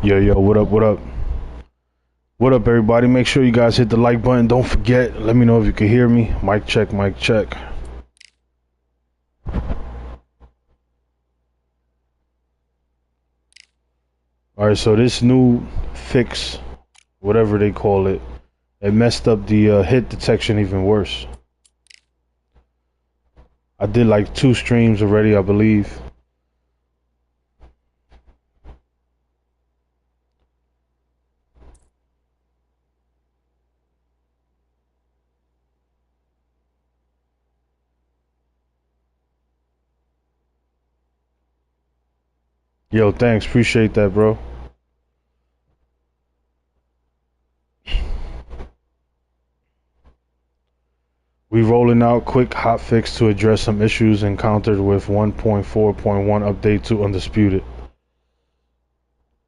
Yo, what up, what up? What up, everybody? Make sure you guys hit the like button. Don't forget, let me know if you can hear me. Mic check, mic check. Alright, so this new fix, whatever they call it, it messed up the hit detection even worse. I did like 2 streams already, I believe. Yo, thanks. Appreciate that, bro. We rolling out quick hotfix to address some issues encountered with 1.4.1 update to Undisputed.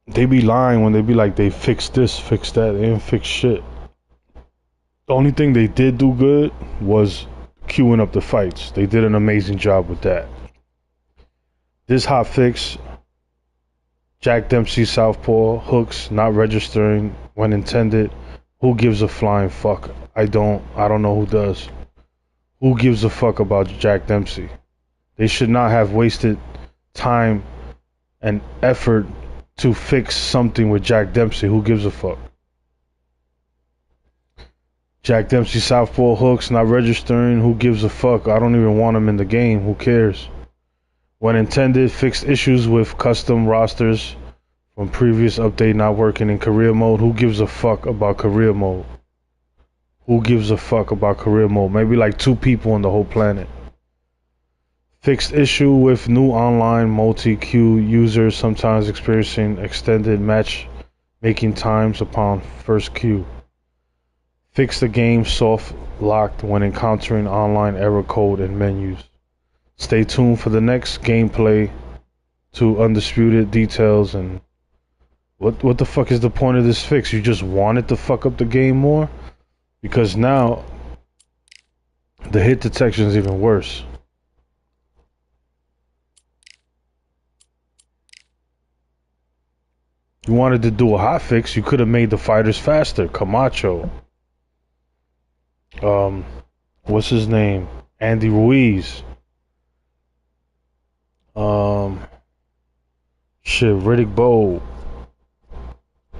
They be lying when they be like they fixed this, fixed that. They didn't fix shit. The only thing they did do good was queuing up the fights. They did an amazing job with that. This hotfix, Jack Dempsey Southpaw hooks not registering when intended. Who gives a flying fuck? I don't know who does. Who gives a fuck about Jack Dempsey? They should not have wasted time and effort to fix something with Jack Dempsey. Who gives a fuck? Jack Dempsey Southpaw hooks not registering. Who gives a fuck? I don't even want him in the game. Who cares? When intended, fixed issues with custom rosters from previous update not working in career mode. Who gives a fuck about career mode? Who gives a fuck about career mode? Maybe like 2 people on the whole planet. Fixed issue with new online multi-queue users sometimes experiencing extended match making times upon first queue. Fix the game soft locked when encountering online error code and menus. Stay tuned for the next gameplay to Undisputed details. And what the fuck is the point of this fix? You just wanted to fuck up the game more? Because now the hit detection is even worse. You wanted to do a hotfix, you could have made the fighters faster. Camacho. What's his name? Andy Ruiz. Riddick Bowe.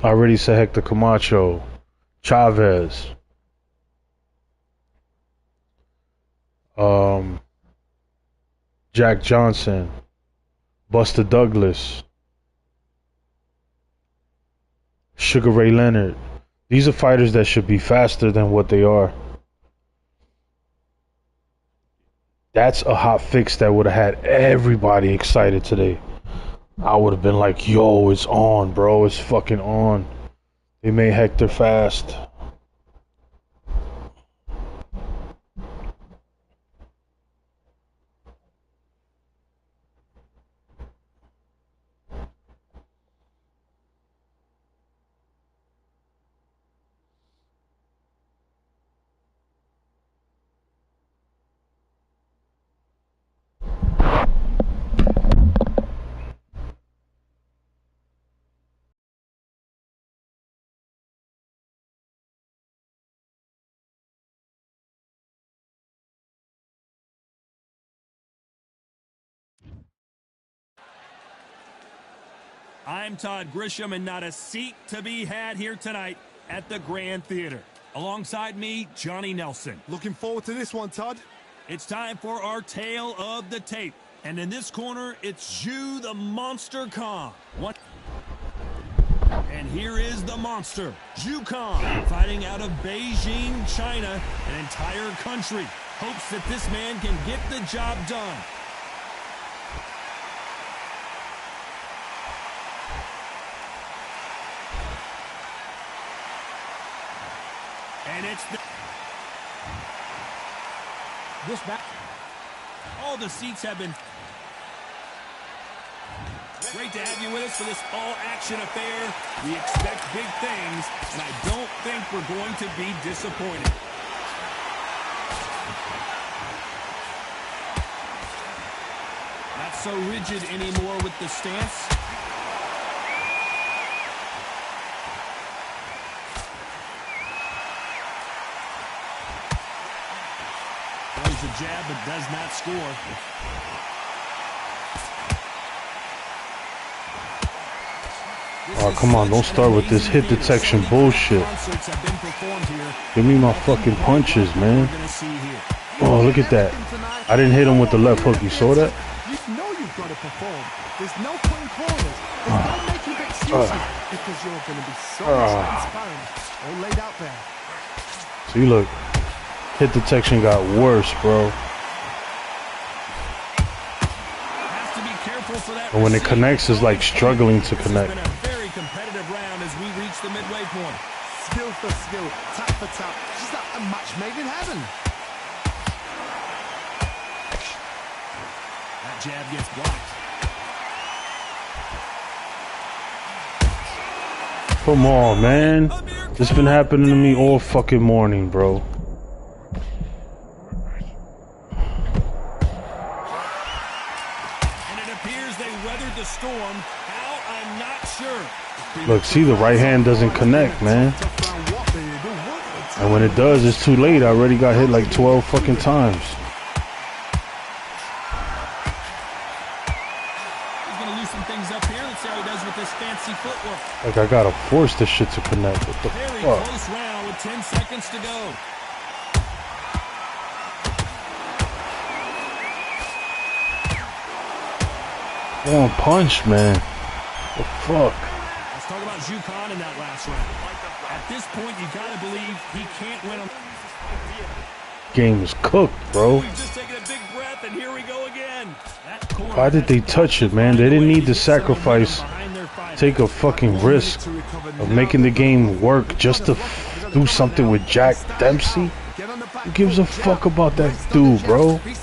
I already said Hector Camacho. Chavez. Jack Johnson. Buster Douglas. Sugar Ray Leonard. These are fighters that should be faster than what they are. That's a hot fix that would have had everybody excited today. I would have been like, yo, it's on, bro. It's fucking on. They made Hector fast. I'm Todd Grisham, and not a seat to be had here tonight at the Grand Theater. Alongside me, Johnny Nelson. Looking forward to this one, Todd. It's time for our tale of the tape. And in this corner, it's Zhu the Monster Khan. And here is the monster, Zhu Khan, fighting out of Beijing, China. An entire country hopes that this man can get the job done. And it's this back. All the seats have been. Great to have you with us for this all-action affair. We expect big things, and I don't think we're going to be disappointed. Not so rigid anymore with the stance. a jab but does not score. Oh, come on, don't start with this hit detection bullshit. Give me my fucking punches, man. Oh, look at that. I didn't hit him with the left hook. You saw that? You know you've got to perform. There's no cutting corners. There's no making excuses because you're going to be so transparent. All laid out there. See, look. Hit detection got worse, bro. And when it connects, it's like struggling to connect. The midway point. Skill for skill, tap for tap. Just like a match made in heaven. That jab gets blocked. Come on, man. This been happening to me all fucking morning, bro. And it appears they weathered the storm. How? I'm not sure. Look, see, the right hand doesn't connect, man. And when it does, it's too late. I already got hit like 12 fucking times. He's going to loosen things up here. Let's see how he does with this fancy footwork. Like, I gotta force this shit to connect. What the Very fuck? close round with 10 seconds to go. Come on, punch, man. What the fuck? Let's talk about Jukan in that last round. At this point, you gotta believe he can't win him. Game is cooked, bro. He's just taking a big breath, and here we go again. Why did they touch it, man? They didn't need to sacrifice, take a fucking risk of making the game work just to do something with Jack Dempsey. Who gives a fuck about that dude, bro? Get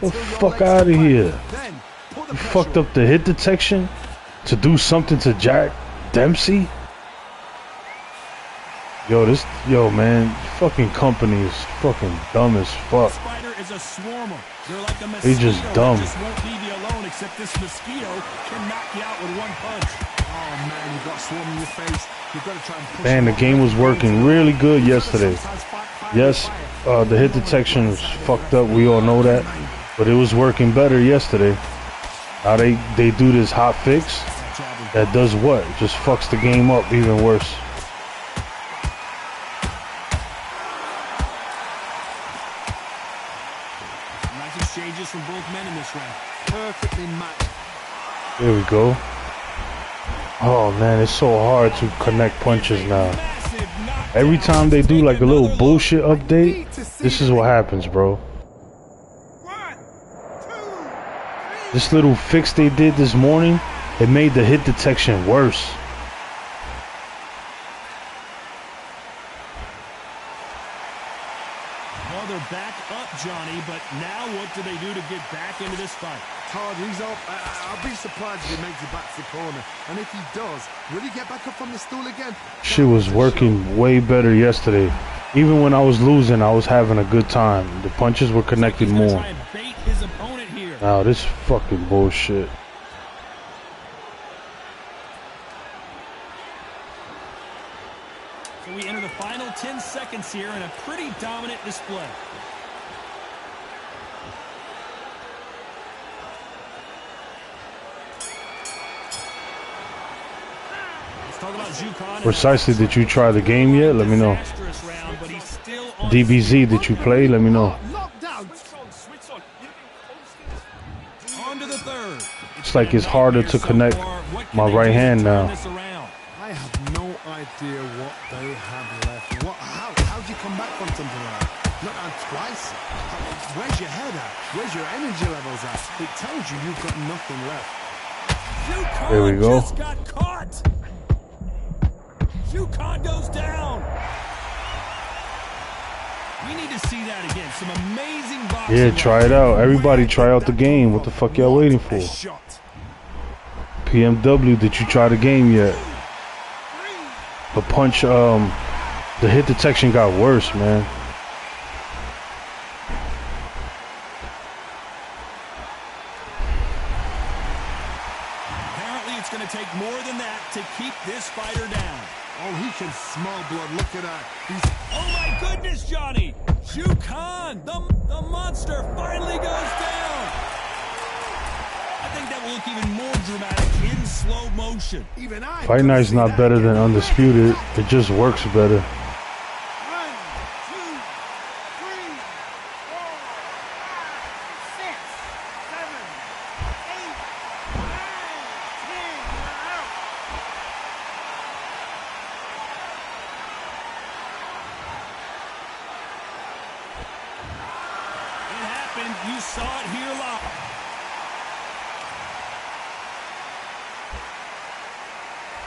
the fuck out of here. You fucked up the hit detection to do something to Jack Dempsey? Yo, man, fucking company is fucking dumb as fuck. They just dumb. Man, the game was working really good yesterday. Yes, the hit detection was fucked up. We all know that, but it was working better yesterday. Now they do this Hotfix that does what? Just fucks the game up even worse. Nice exchanges from both men in this round. Perfectly matched. There we go. Oh man, it's so hard to connect punches now. Every time they do like a little bullshit update, this is what happens, bro. This little fix they did this morning, it made the hit detection worse. Well, they're back up, Johnny, but now what do they do to get back into this fight? Todd, he's up. I'll be surprised if he makes it back to the corner. And if he does, will he get back up from the stool again? Shit was working way better yesterday. Even when I was losing, I was having a good time. The punches were connected more. Now this fucking bullshit. So we enter the final 10 seconds here in a pretty dominant display. Precisely, did you try the game yet? Let me know. DBZ, did you play? Let me know. It's like it's harder to connect my right hand now. I have no idea what they have left. How do you come back from something like that? Not out twice. Where's your head at? Where's your energy levels at? It tells you you've got nothing left. There we go. Just got caught. Jukan goes down. We need to see that again. Some amazing boxing. Yeah, try it out. Everybody try out the game. What the fuck y'all waiting for? PMW, did you try the game yet? The punch, the hit detection got worse, man. Apparently it's going to take more than that to keep this fighter down. Oh, he can smell blood. Look at that. Oh my goodness, Johnny! Jukan, the monster, finally goes down. I think that will look even more dramatic in slow motion. Even Fight Night's not better than Undisputed. It just works better. 1, 2, 3, 4, 5, 6, 7, 8, 9, 10. You're out. It happened. You saw it here live.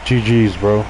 GG's, bro.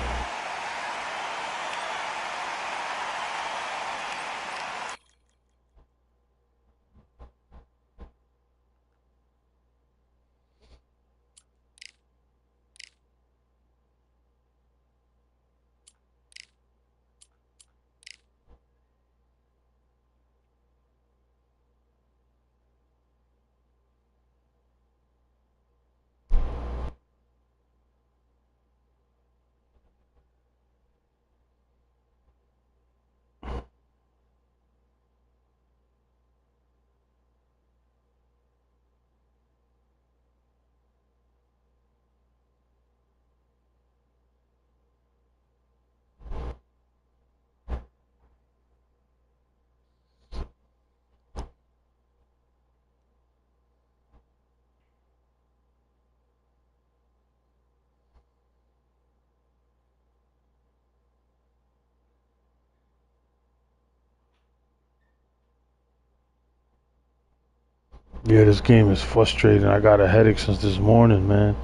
Yeah, this game is frustrating. I got a headache since this morning, man.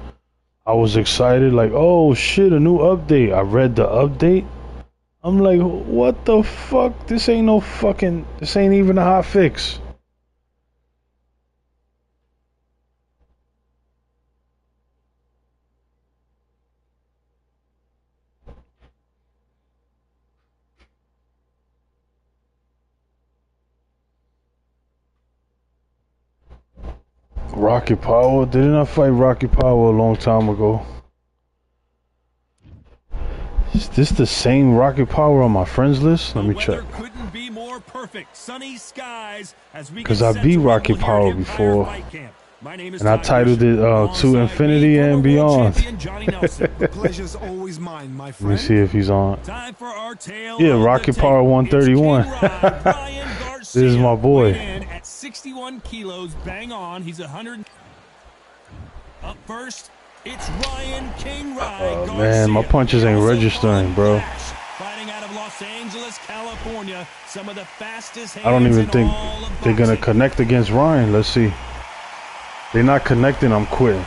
I was excited, like, oh shit, a new update. I read the update. I'm like, what the fuck? This ain't even a hot fix. Rocky Power? Didn't I fight Rocky Power a long time ago? Is this the same Rocky Power on my friends list? Let me check. Couldn't be more perfect. Sunny skies as we Because I beat Rocky Power before. And I titled it To Infinity and Beyond. The pleasure's always mine, my friend. Let me see if he's on. Time for our tale. Yeah, Rocky Power 131. This is my boy. At 61 kilos, bang on. He's 100. Up first, it's Ryan King Ryan. Oh man, my punches ain't registering, bro. Fighting out of Los Angeles, California, some of the fastest hands I don't even think they're gonna boxing. connect against Ryan. Let's see. They're not connecting, I'm quitting.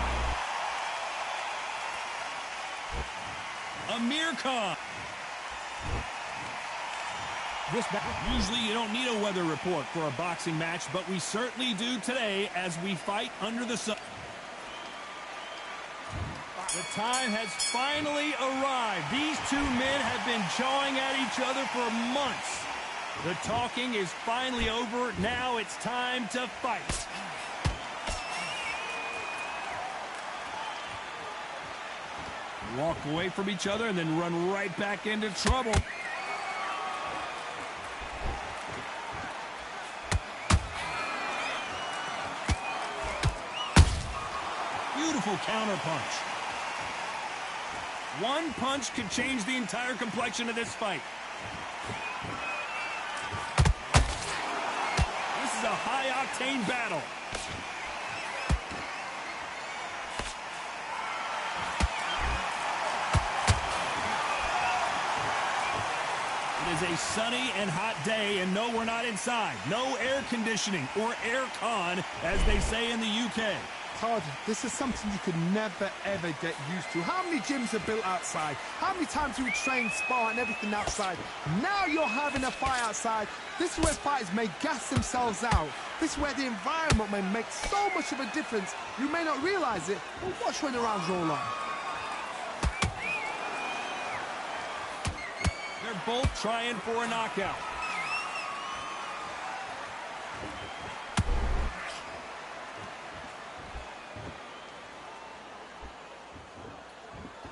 Amir Khan. Usually you don't need a weather report for a boxing match, but we certainly do today as we fight under the sun. The time has finally arrived. These two men have been jawing at each other for months. The talking is finally over. Now it's time to fight. Walk away from each other and then run right back into trouble. Beautiful counterpunch. One punch could change the entire complexion of this fight. This is a high-octane battle. It is a sunny and hot day, and no, we're not inside. No air conditioning or air con, as they say in the UK. Todd, this is something you could never, ever get used to. How many gyms are built outside? How many times do we train, spar, and everything outside? Now you're having a fight outside. This is where fighters may gas themselves out. This is where the environment may make so much of a difference. You may not realize it, but watch when the rounds roll on. They're both trying for a knockout.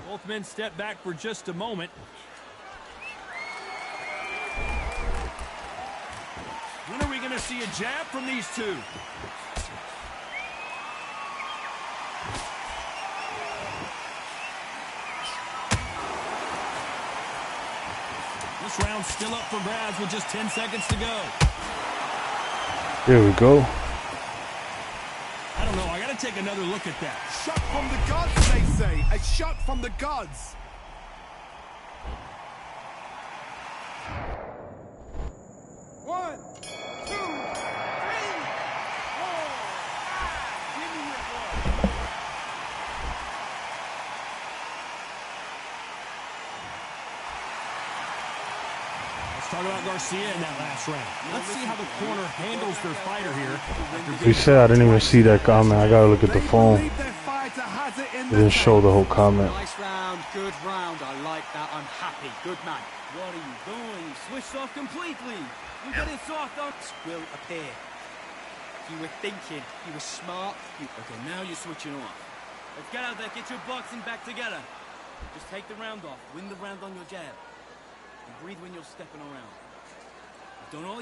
Both men step back for just a moment. to see a jab from these two. This round's still up for grabs with just 10 seconds to go. There we go. I don't know. I got to take another look at that. Shot from the gods, they say. A shot from the gods. One, two, three, four, five. Give me your ball. Let's talk about Garcia in that last round. Let's see how the corner handles their fighter here. He said I didn't even see that comment. I gotta look at the phone. It didn't show the whole comment. Nice round, good round. I like that. I'm happy. Good man. What are you doing? You switched off completely. You get it soft on. Will appear. You were thinking. You were smart. Okay, now you're switching off. Let's get out there. Get your boxing back together. Just take the round off. Win the round on your jab. And breathe when you're stepping around. Don't all.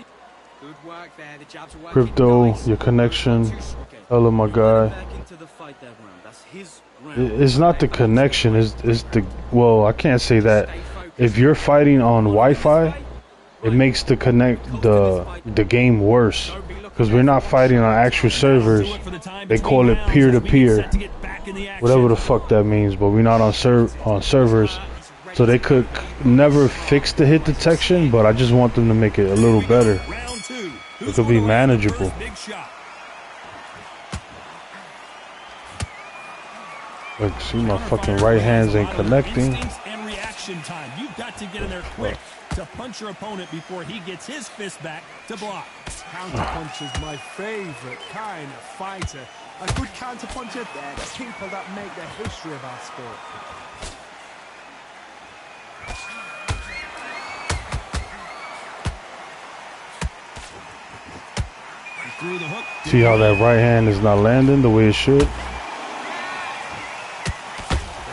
Good work there. The jabs are working. Crypto, nice. your connection. Okay. Hello, my guy. Back into the fight that round. That's his round. It's not the connection. It's the, well, I can't say that. If you're fighting on Wi-Fi, it makes the the game worse, because we're not fighting on actual servers. They call it peer-to-peer, whatever the fuck that means. But we're not on servers, so they could never fix the hit detection. But I just want them to make it a little better. It could be manageable. Look, see, my fucking right hands ain't connecting. And reaction time. You've got to get in there quick to punch your opponent before he gets his fist back to block. Counterpunch is my favorite kind of fighter. A good counterpuncher, they're the people that make the history of our sport. Through the hook. See how that right hand is not landing the way it should? They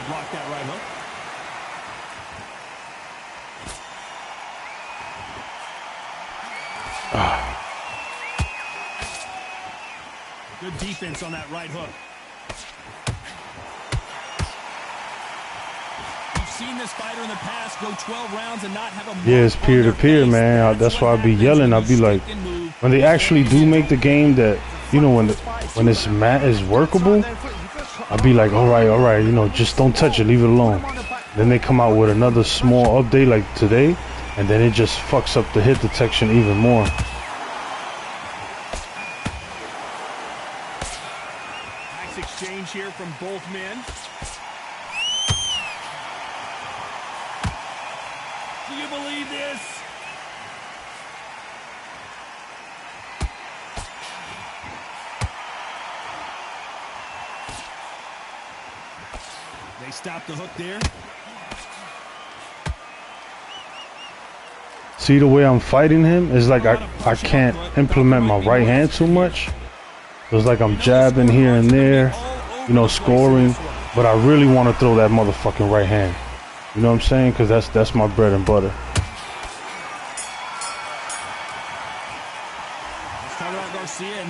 block that right hook. Good defense on that right hook. You've seen this fighter in the past go 12 rounds and not have a Yeah, it's peer-to-peer, man. That's why I be yelling. I'll be like, when they actually do make the game that, you know, when this mat is workable, I'll be like, all right, you know, just don't touch it, leave it alone. Then they come out with another small update like today, and then it just fucks up the hit detection even more. Nice exchange here from both men. Do you believe this? They stop the hook there. See the way I'm fighting him? It's like I can't implement my right hand too much. It's like I'm jabbing here and there, you know, scoring. But I really want to throw that motherfucking right hand. You know what I'm saying? Because that's my bread and butter.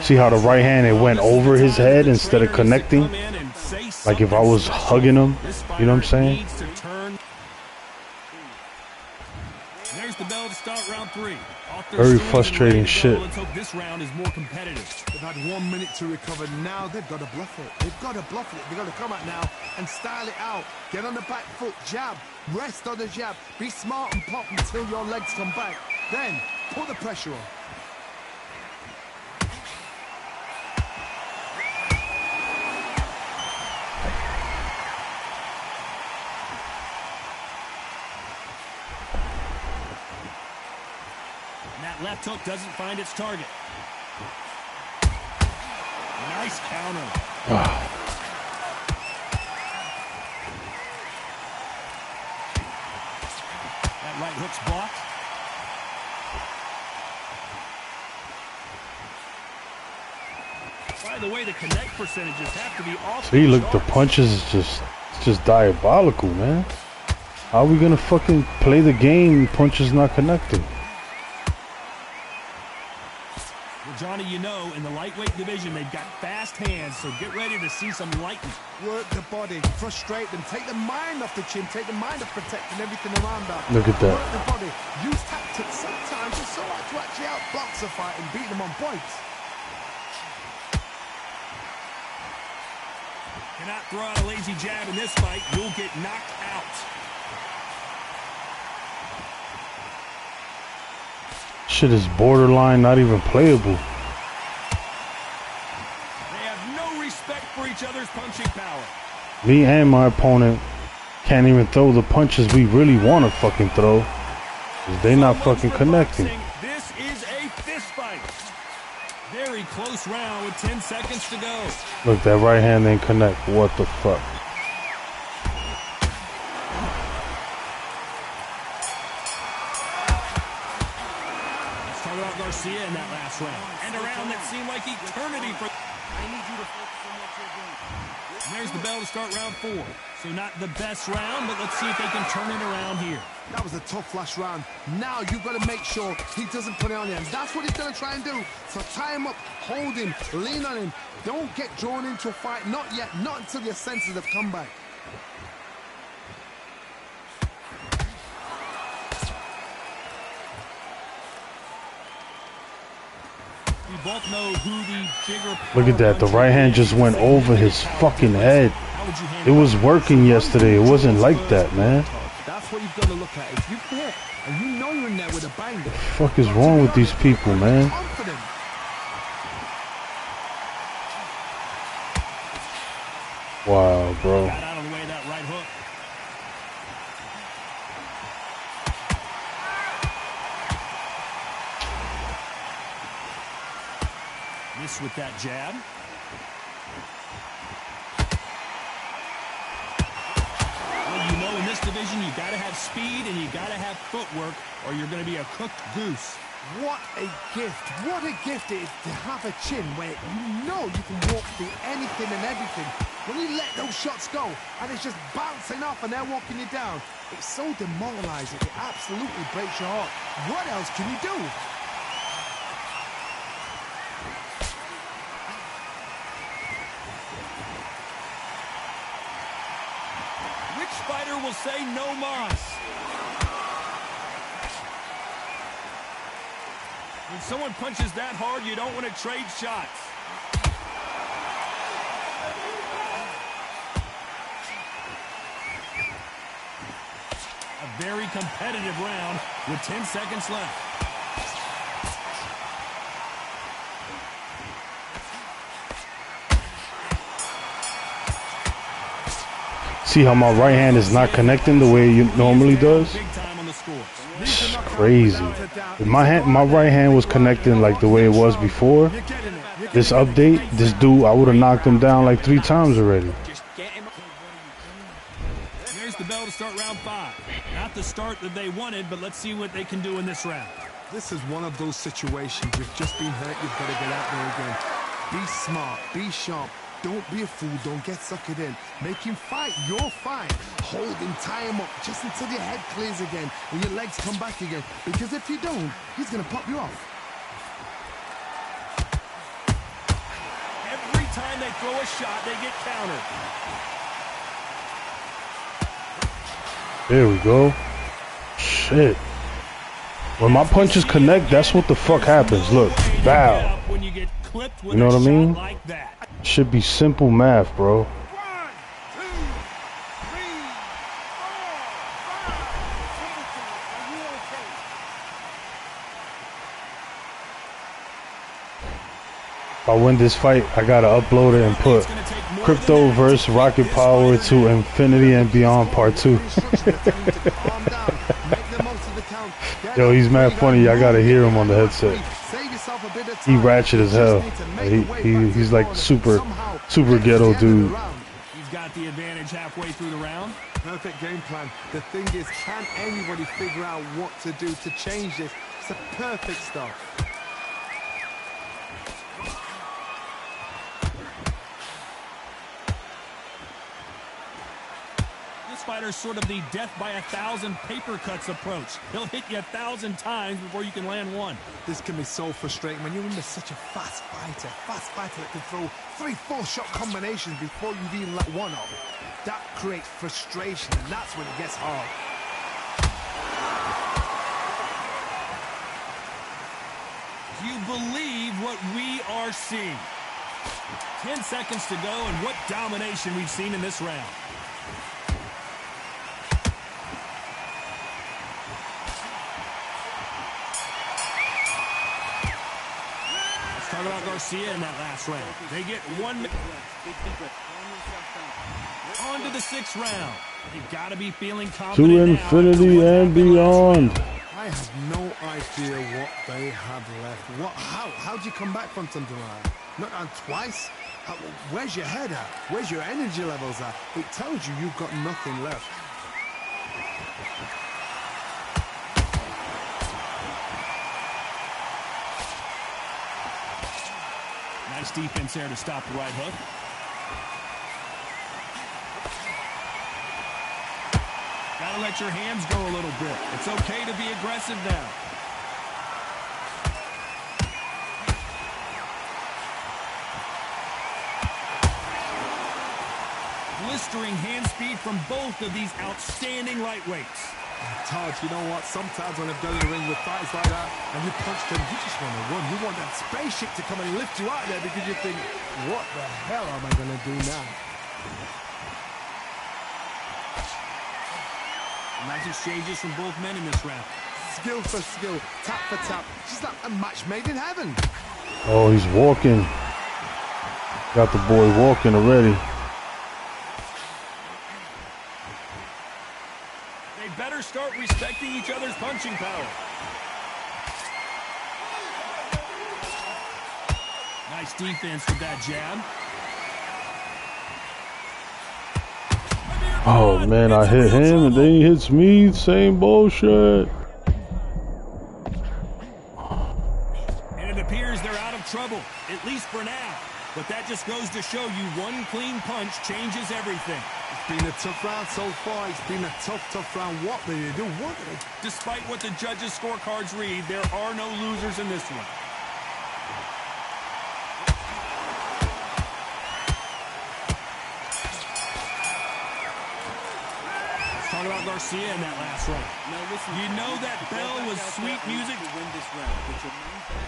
See how the right hand, it went over his head instead of connecting? Like if I was hugging him, you know what I'm saying? There's the bell to start round 3. Very frustrating shit. Let's hope this round is more competitive. They've had 1 minute to recover. Now they've got to bluff it. They've got to bluff it. They've got to come out now and style it out. Get on the back foot, jab, rest on the jab. Be smart and pop until your legs come back. Then put the pressure on. Left hook doesn't find its target. Nice counter. That right hook's blocked. By the way, the connect percentages have to be off. See, look, the punches is just diabolical, man. How are we gonna fucking play the game? Punches not connecting. Johnny, you know, in the lightweight division, they've got fast hands, so get ready to see some lightning. Work the body, frustrate them, take the mind off the chin, take the mind off protecting everything around that. Look at that. Work the body, use tactics. Sometimes it's so hard to actually outbox a fight and beat them on points. Cannot throw out a lazy jab in this fight. You'll get knocked out. Shit is borderline, not even playable. They have no respect for each other's punching power. Me and my opponent can't even throw the punches we really want to fucking throw. 'Cause they not fucking connecting. This is a fist fight. Very close round with 10 seconds to go. Look, that right hand didn't connect. What the fuck? Let's talk about Garcia in that last round. And a round that seemed like eternity for... I need you to focus on what you're doing. And there's the bell to start round 4. So not the best round, but let's see if they can turn it around here. That was a tough last round. Now you've got to make sure he doesn't put it on you. And that's what he's going to try and do. So tie him up, hold him, lean on him. Don't get drawn into a fight. Not yet. Not until your senses have come back. We both know who the bigger... Look at that. The right hand just went over his fucking head. How would you It handle was working yesterday. It wasn't like that, man. That's what you've got to look at. If you hit and you know you're in there with a bang, The fuck is wrong with these people, man? confident. Wow, bro. Got out of the way of that right hook. Miss with that jab. Well, you know, in this division, you got to have speed and you got to have footwork, or you're going to be a cooked goose. What a gift. What a gift it is to have a chin where you know you can walk through anything and everything. When you let those shots go and it's just bouncing off and they're walking you down, it's so demoralizing. It absolutely breaks your heart. What else can you do? Which fighter will say no mas? When someone punches that hard, you don't want to trade shots. A very competitive round with 10 seconds left. See how my right hand is not connecting the way it normally does? Big time on the score. It's crazy. If my right hand was connecting like the way it was before this update, this dude, I would have knocked him down like 3 times already. Just get him. There's the bell to start round 5. Not the start that they wanted, but let's see what they can do in this round. This is one of those situations. You've just been hurt. You've got to get out there again. Be smart. Be sharp. Don't be a fool. Don't get suckered in. Make him fight your fight. Hold him, tie him up just until your head clears again and your legs come back again. Because if you don't, he's going to pop you off. Every time they throw a shot, they get countered. There we go. Shit. When my punches connect, that's what the fuck happens. Look, bow. When you get clipped with You know a what I mean? shot like that. Should be simple math, bro. 1, 2, 3, 4, 5. Are you okay? If I win this fight, I gotta upload it and put Crypto vs. Rocket Power to Infinity and Beyond Part 2. Yo, he's mad funny. I gotta hear him on the headset. He ratchet as hell. He's like super ghetto dude. He's got the advantage halfway through the round. Perfect game plan. The thing is, can anybody figure out what to do to change this? It's a perfect start. This fighter's sort of the death by 1,000 paper cuts approach. He'll hit you 1,000 times before you can land one. This can be so frustrating when you're under such a fast fighter that can throw 3-4 shot combinations before you've even let one off. That creates frustration, and that's when it gets hard. Do you believe what we are seeing? 10 seconds to go, and what domination we've seen in this round. Let's talk about Garcia in that last round. They get 1 minute. On to the 6th round. You've got to be feeling confident to infinity and beyond. I have no idea what they have left. How do you come back from something like that? Not on twice? Where's your head at? Where's your energy levels at? It tells you you've got nothing left. Nice defense there to stop the right hook. Gotta let your hands go a little bit. It's okay to be aggressive now. Blistering hand speed from both of these outstanding lightweights. Todd, you know what? Sometimes when I've done the ring with fighters like that, and you punch them, you just want to run. You want that spaceship to come and lift you out there because you think, what the hell am I going to do now? Nice exchanges from both men in this round. Skill for skill, tap for tap. Just like a match made in heaven. Oh, he's walking. Got the boy walking already. They better start respecting each other's punching power. Nice defense with that jab. Oh man, I hit him and then he hits me. Same bullshit. And it appears they're out of trouble, at least for now. But that just goes to show you one clean punch changes everything. It's been a tough round so far. It's been a tough round. What did they do? What did they... Despite what the judges' scorecards read, there are no losers in this one. Talk about Garcia in that last round. Now listen, You know that bell was sweet music. To win this round. Get your mind back.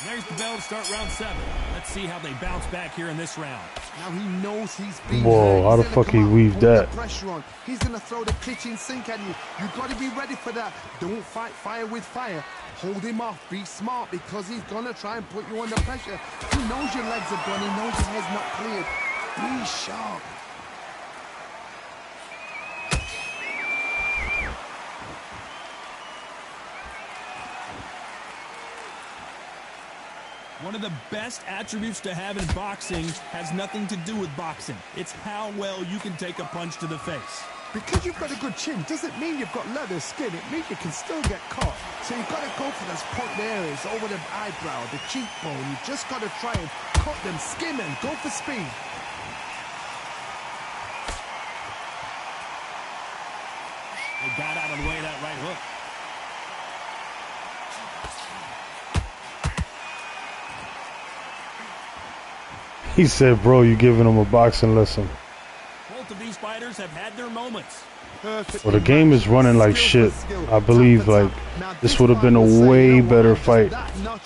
There's the bell to start round 7. Let's see how they bounce back here in this round. Now he knows he's been Whoa, how the He's fuck gonna he come out, weaved put the that? pressure on. He's going to throw the kitchen sink at you. You've got to be ready for that. Don't fight fire with fire. Hold him off. Be smart because he's going to try and put you under pressure. He knows your legs are gone. He knows your head's not cleared. Be sharp. One of the best attributes to have in boxing has nothing to do with boxing. It's how well you can take a punch to the face. Because you've got a good chin doesn't mean you've got leather skin. It means you can still get caught. So you've got to go for those point areas over the eyebrow, the cheekbone. You've just got to try and cut them, skim them, go for speed. They got out of the way of that right hook. He said, bro, you giving him a boxing lesson. Both of these fighters have had their moments. Well, the game is running like shit. I believe like this would have been a way better fight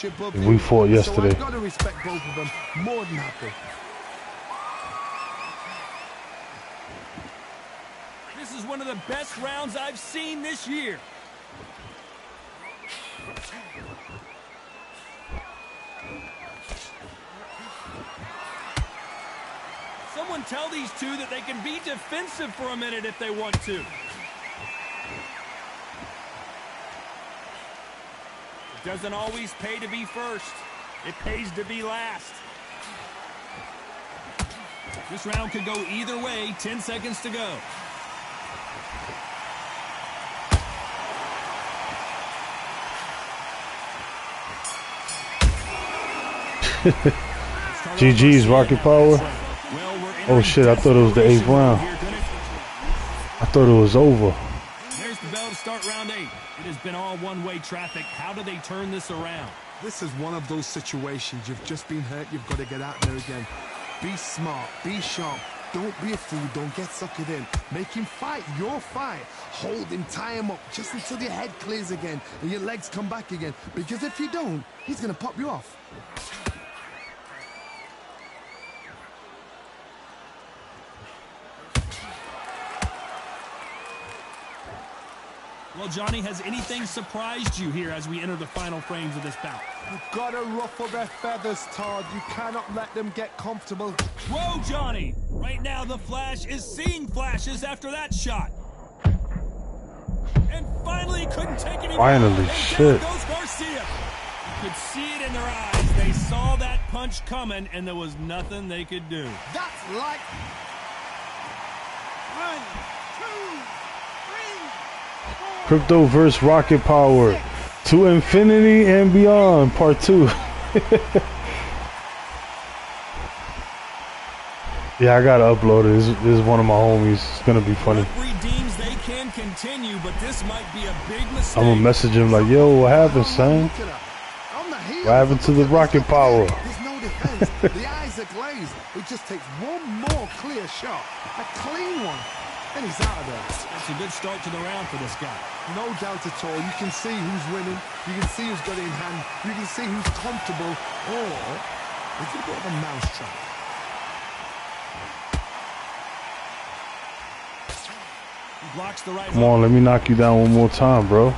if we fought yesterday. So I've got to respect both of them. More than happy. This is one of the best rounds I've seen this year. Someone tell these two that they can be defensive for a minute if they want to. It doesn't always pay to be first. It pays to be last. This round could go either way. 10 seconds to go. GG's Rocket Power. Oh shit, I thought it was the 8th round. thought it was over. There's the bell to start round 8. It has been all one-way traffic. How do they turn this around? This is one of those situations. You've just been hurt. You've got to get out there again. Be smart. Be sharp. Don't be a fool. Don't get suckered in. Make him fight your fight. Hold him, tie him up just until your head clears again and your legs come back again. Because if you don't, he's going to pop you off. Well, Johnny, has anything surprised you here as we enter the final frames of this bout? You've got to ruffle their feathers, Todd. You cannot let them get comfortable. Whoa, Johnny! Right now, the Flash is seeing flashes after that shot. And finally, he couldn't take it anymore. Finally, and shit. Down goes Garcia. You could see it in their eyes. They saw that punch coming, and there was nothing they could do. That's like... 1, 2, 3, 4... Crypto vs. Rocket Power. To Infinity and Beyond, Part 2. Yeah, I gotta upload it. This is one of my homies. It's gonna be funny. Referee deems they can continue, but this might be a big mistake. I'm gonna message him like, yo, what happened, son? What happened to the Rocket Power? There's no defense. The eyes are glazed. It just takes one more clear shot. A clean one. And he's out of there. It's a good start to the round for this guy. No doubt at all. You can see who's winning. You can see who's got it in hand. You can see who's comfortable. Or it's a bit of a mousetrap. He blocks the right. Come on, let me knock you down one more time, bro.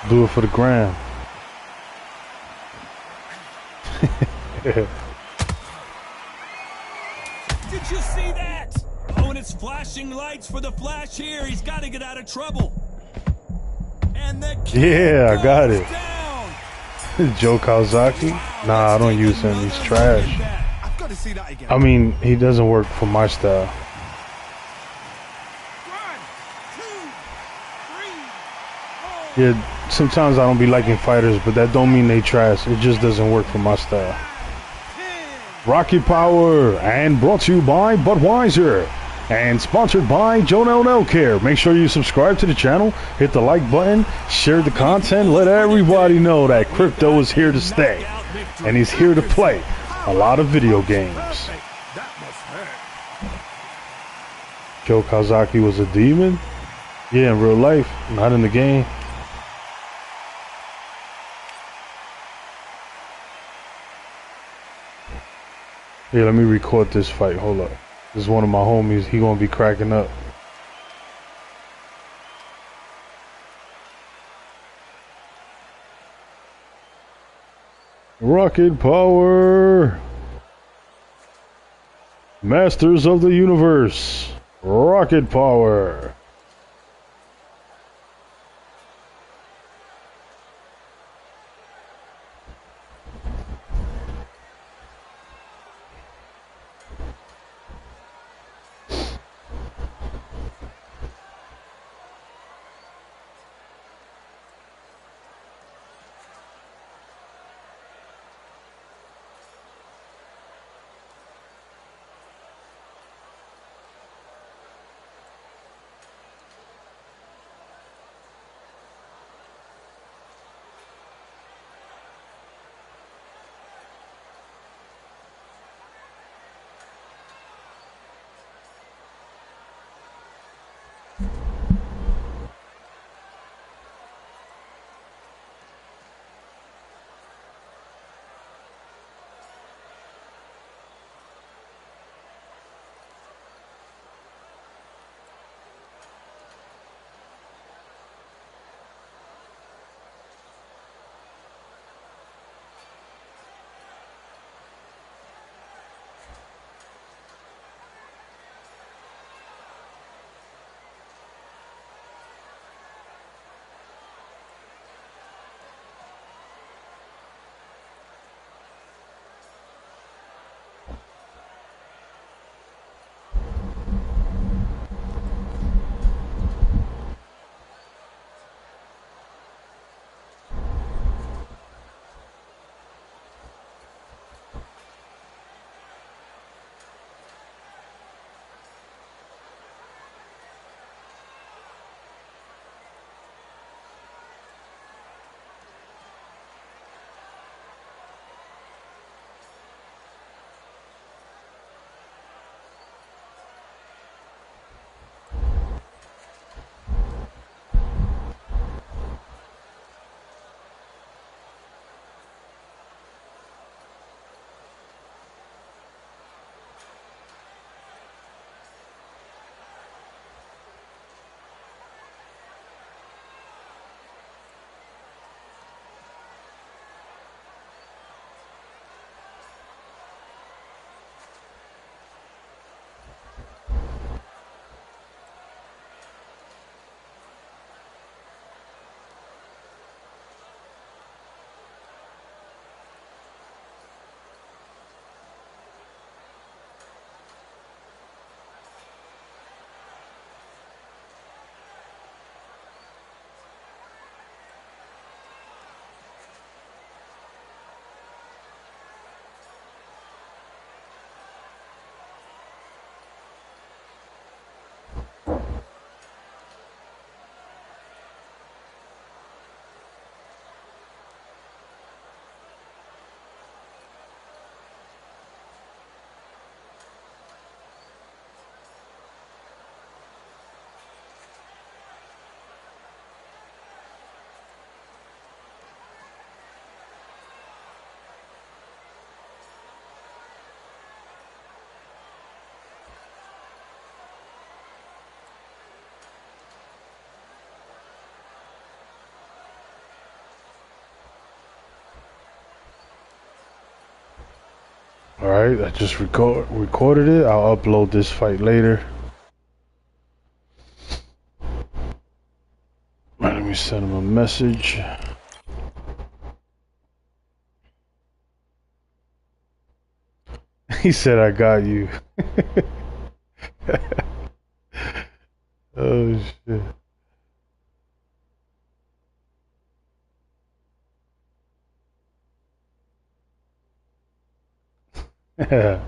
Do it for the gram. Did you see that? Oh, and it's flashing lights for the Flash here. He's got to get out of trouble. And the Yeah, I got it. down. Joe Kawasaki? Nah, I don't use him. He's trash. I've got to see that again. I mean, he doesn't work for my style. 1, 2, 3, 4. Yeah, sometimes I don't be liking fighters, but that don't mean they trash. It just doesn't work for my style. Rocket Power, and brought to you by Budweiser, and sponsored by Jonel Care. Make sure you subscribe to the channel, hit the like button, share the content, let everybody know that crypto is here to stay, and he's here to play a lot of video games. That must hurt. Joe Kawasaki was a demon? Yeah, in real life, not in the game. Yeah, let me record this fight. Hold up. This is one of my homies. He gonna be cracking up. Rocket Power. Masters of the Universe. Rocket Power. Alright, I just recorded it. I'll upload this fight later. Alright, let me send him a message. He said, I got you. Oh, shit. Yeah.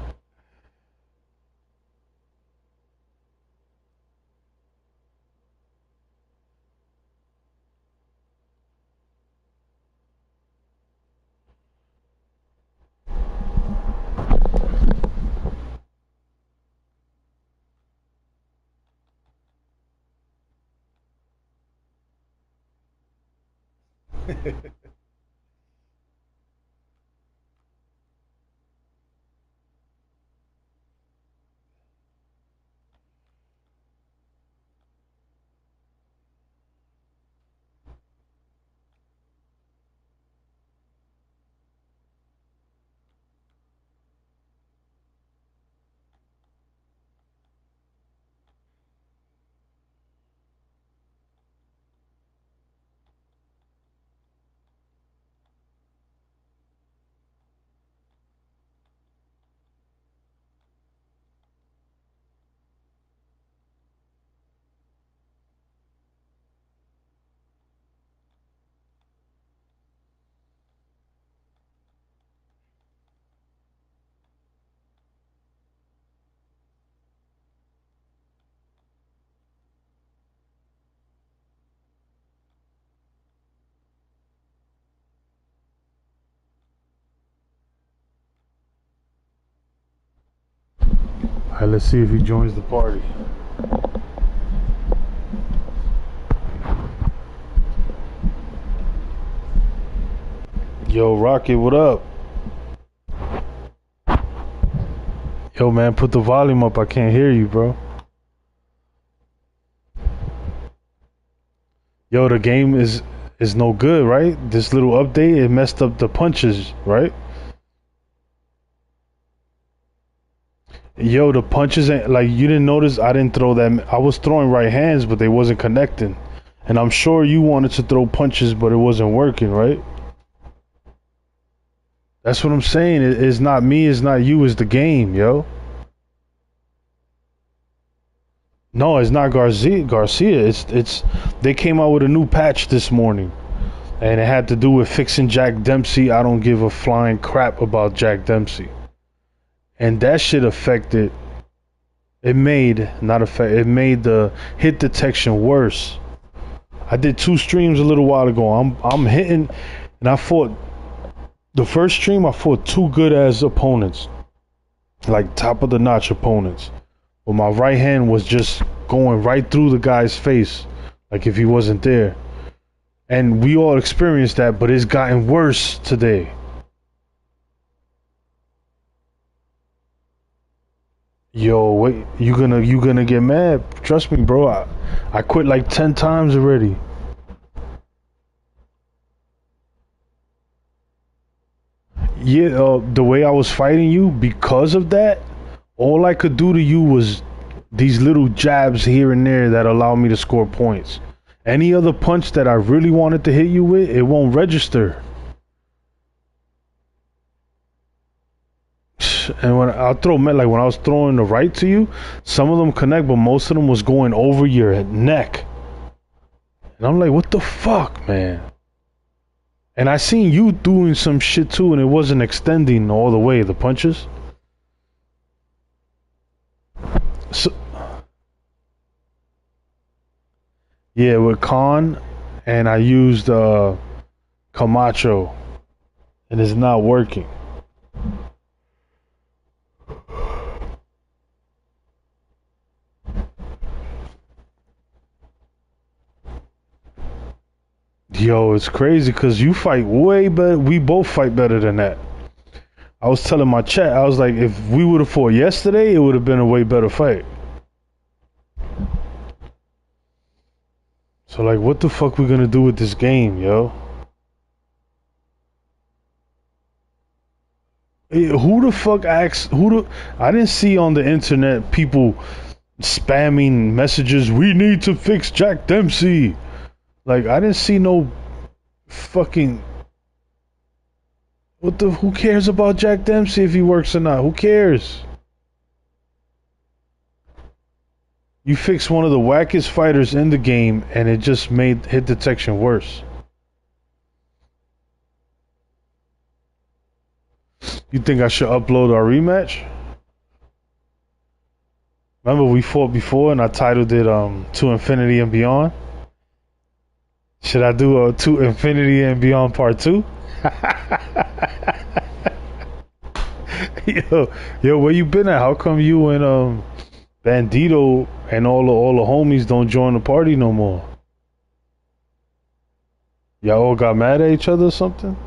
Alright, let's see if he joins the party. Yo, Rocket, what up? Yo, man, put the volume up. I can't hear you, bro. Yo, the game is no good, right? This little update, it messed up the punches, right? Yo, the punches ain't like, you didn't notice I didn't throw that. I was throwing right hands, but they wasn't connecting. And I'm sure you wanted to throw punches, but it wasn't working, right? That's what I'm saying. It's not me, it's not you, it's the game, yo. No, it's not Garcia. It's they came out with a new patch this morning. And it had to do with fixing Jack Dempsey. I don't give a flying crap about Jack Dempsey. And that shit affected, it made the hit detection worse. I did 2 streams a little while ago. I'm hitting, and I fought the first stream. I fought 2 good ass opponents, like top of the notch opponents. But my right hand was just going right through the guy's face, like if he wasn't there. And we all experienced that, but it's gotten worse today. Yo, wait, you gonna get mad? Trust me, bro. I quit like 10 times already. Yeah, the way I was fighting you, because of that, all I could do to you was these little jabs here and there that allow me to score points. Any other punch that I really wanted to hit you with, it won't register. And when when I was throwing the right to you, some of them connect, but most of them was going over your neck. And I'm like, what the fuck, man? And I seen you doing some shit too, and it wasn't extending all the way, the punches. So, yeah, with Khan, and I used Camacho, and it's not working. Yo, it's crazy because you fight way better. We both fight better than that. I was telling my chat, I was like, if we would have fought yesterday, it would have been a way better fight. So like, what the fuck we gonna do with this game, yo? Who the fuck asked? I didn't see on the internet people spamming messages. We need to fix Jack Dempsey. Like I didn't see no fucking. Who cares about Jack Dempsey if he works or not? Who cares? You fix one of the wackest fighters in the game, and it just made hit detection worse. You think I should upload our rematch? Remember we fought before, and I titled it "To Infinity and Beyond." Should I do a "To Infinity and Beyond" Part 2? yo, where you been at? How come you and Bandito and all the homies don't join the party no more? Y'all all got mad at each other or something?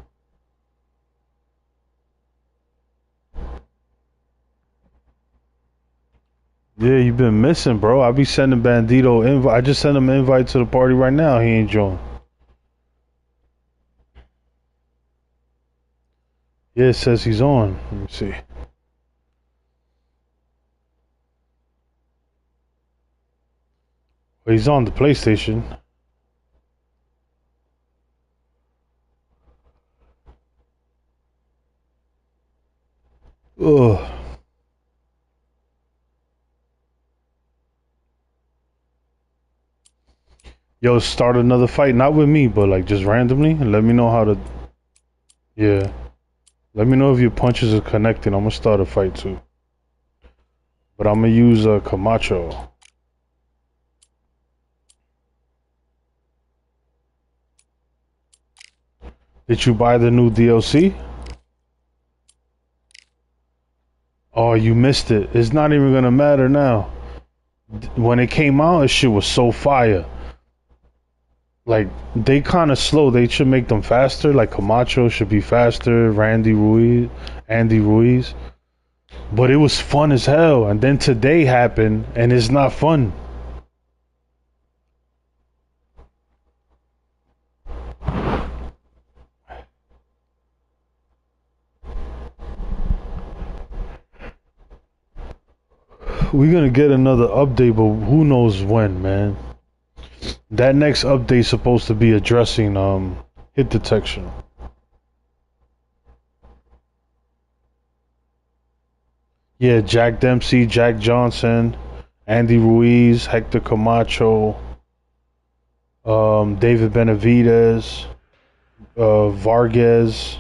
Yeah, you been missing, bro. I be sending Bandito invite. I just sent him an invite to the party right now. He ain't joined. Yeah, it says he's on. Let me see. Well, he's on the PlayStation. Ugh. Yo, start another fight. Not with me, but like just randomly. And let me know how to... Yeah. Let me know if your punches are connecting. I'm gonna start a fight too. But I'm gonna use Camacho. Did you buy the new DLC? Oh, you missed it. It's not even gonna matter now. When it came out, this shit was so fire. Like, they kind of slow. They should make them faster. Like, Camacho should be faster. Andy Ruiz. But it was fun as hell. And then today happened, and it's not fun. We're gonna get another update, but who knows when, man. That next update is supposed to be addressing hit detection. Yeah, Jack Dempsey, Jack Johnson, Andy Ruiz, Hector Camacho, David Benavidez, Vargas,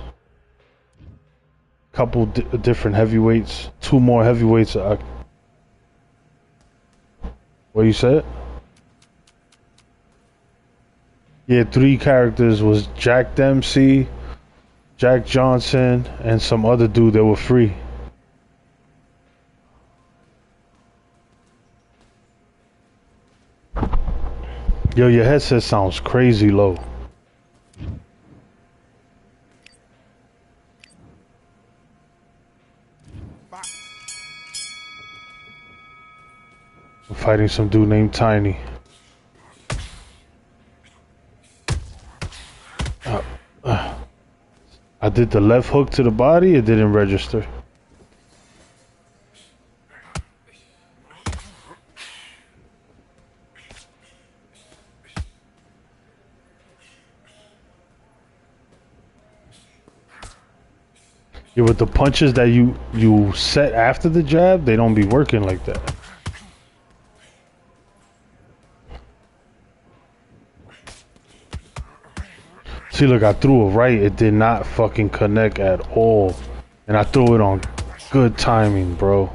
couple different heavyweights, 2 more heavyweights. What you said? Yeah, 3 characters was Jack Dempsey, Jack Johnson, and some other dude that were free. Yo, your headset sounds crazy low. I'm fighting some dude named Tiny. I did the left hook to the body, it didn't register. Yeah, with the punches that you set after the jab, they don't be working like that. See, look, I threw a right. It did not fucking connect at all. And I threw it on good timing, bro.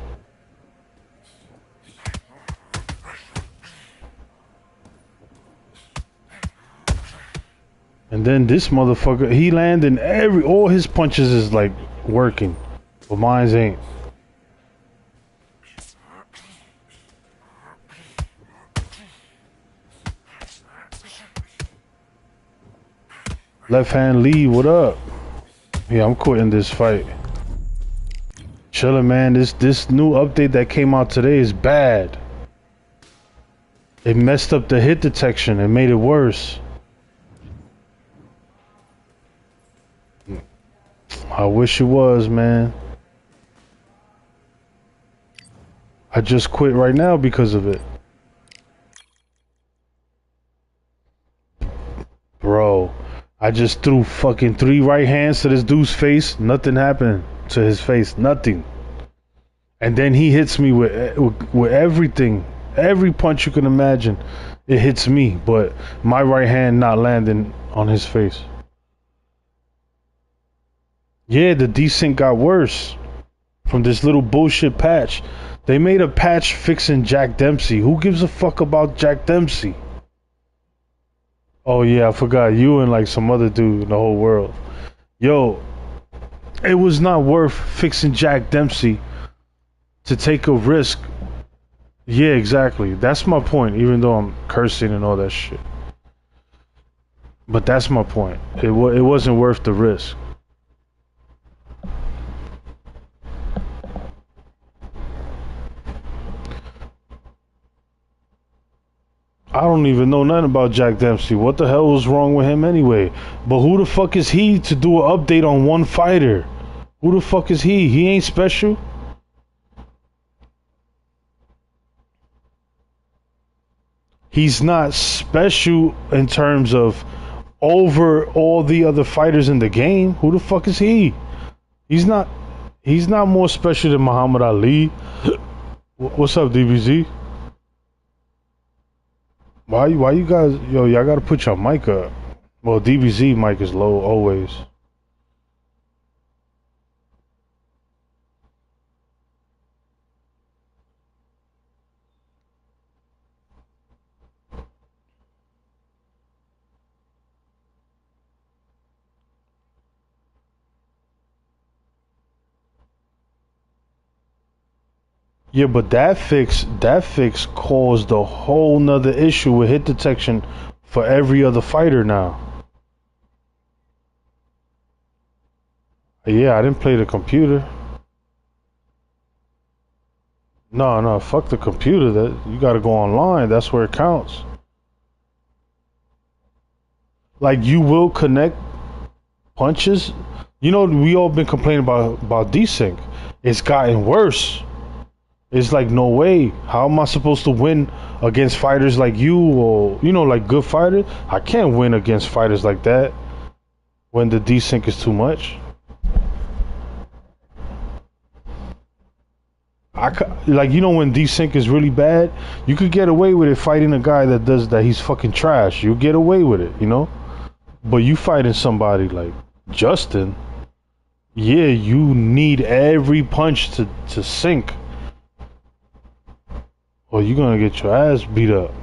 And then this motherfucker, he landed all his punches is like working. But mine's ain't. Left hand lead, what up? Yeah, I'm quitting this fight. Chillin', man. This new update that came out today is bad. It messed up the hit detection. It made it worse. I wish it was, man. I just quit right now because of it. Bro, I just threw fucking 3 right hands to this dude's face. Nothing happened to his face. Nothing. And then he hits me with everything. Every punch you can imagine. It hits me, but my right hand not landing on his face. Yeah, the desync got worse from this little bullshit patch. They made a patch fixing Jack Dempsey. Who gives a fuck about Jack Dempsey? Oh yeah, I forgot you and like some other dude in the whole world. Yo, it was not worth fixing Jack Dempsey to take a risk. Yeah, exactly. That's my point, even though I'm cursing and all that shit. But that's my point. It wasn't worth the risk. I don't even know nothing about Jack Dempsey. What the hell was wrong with him anyway? But who the fuck is he to do an update on one fighter? Who the fuck is he? He ain't special. He's not special in terms of over all the other fighters in the game. Who the fuck is he? He's not more special than Muhammad Ali. What's up, DBZ? Why you guys, yo, y'all gotta put your mic up. Well, DBZ mic is low always. Yeah, but that fix caused a whole nother issue with hit detection for every other fighter now. Yeah, I didn't play the computer. No, fuck the computer. That you gotta go online. That's where it counts. Like you will connect punches. You know, we all been complaining about desync. It's gotten worse. It's like, no way. How am I supposed to win against fighters like you or, you know, like good fighters? I can't win against fighters like that when the desync is too much. Like, you know, when desync is really bad, you could get away with it fighting a guy that does that. He's fucking trash. You get away with it, you know? But you fighting somebody like Justin, yeah, you need every punch to sync. Or you're gonna get your ass beat up.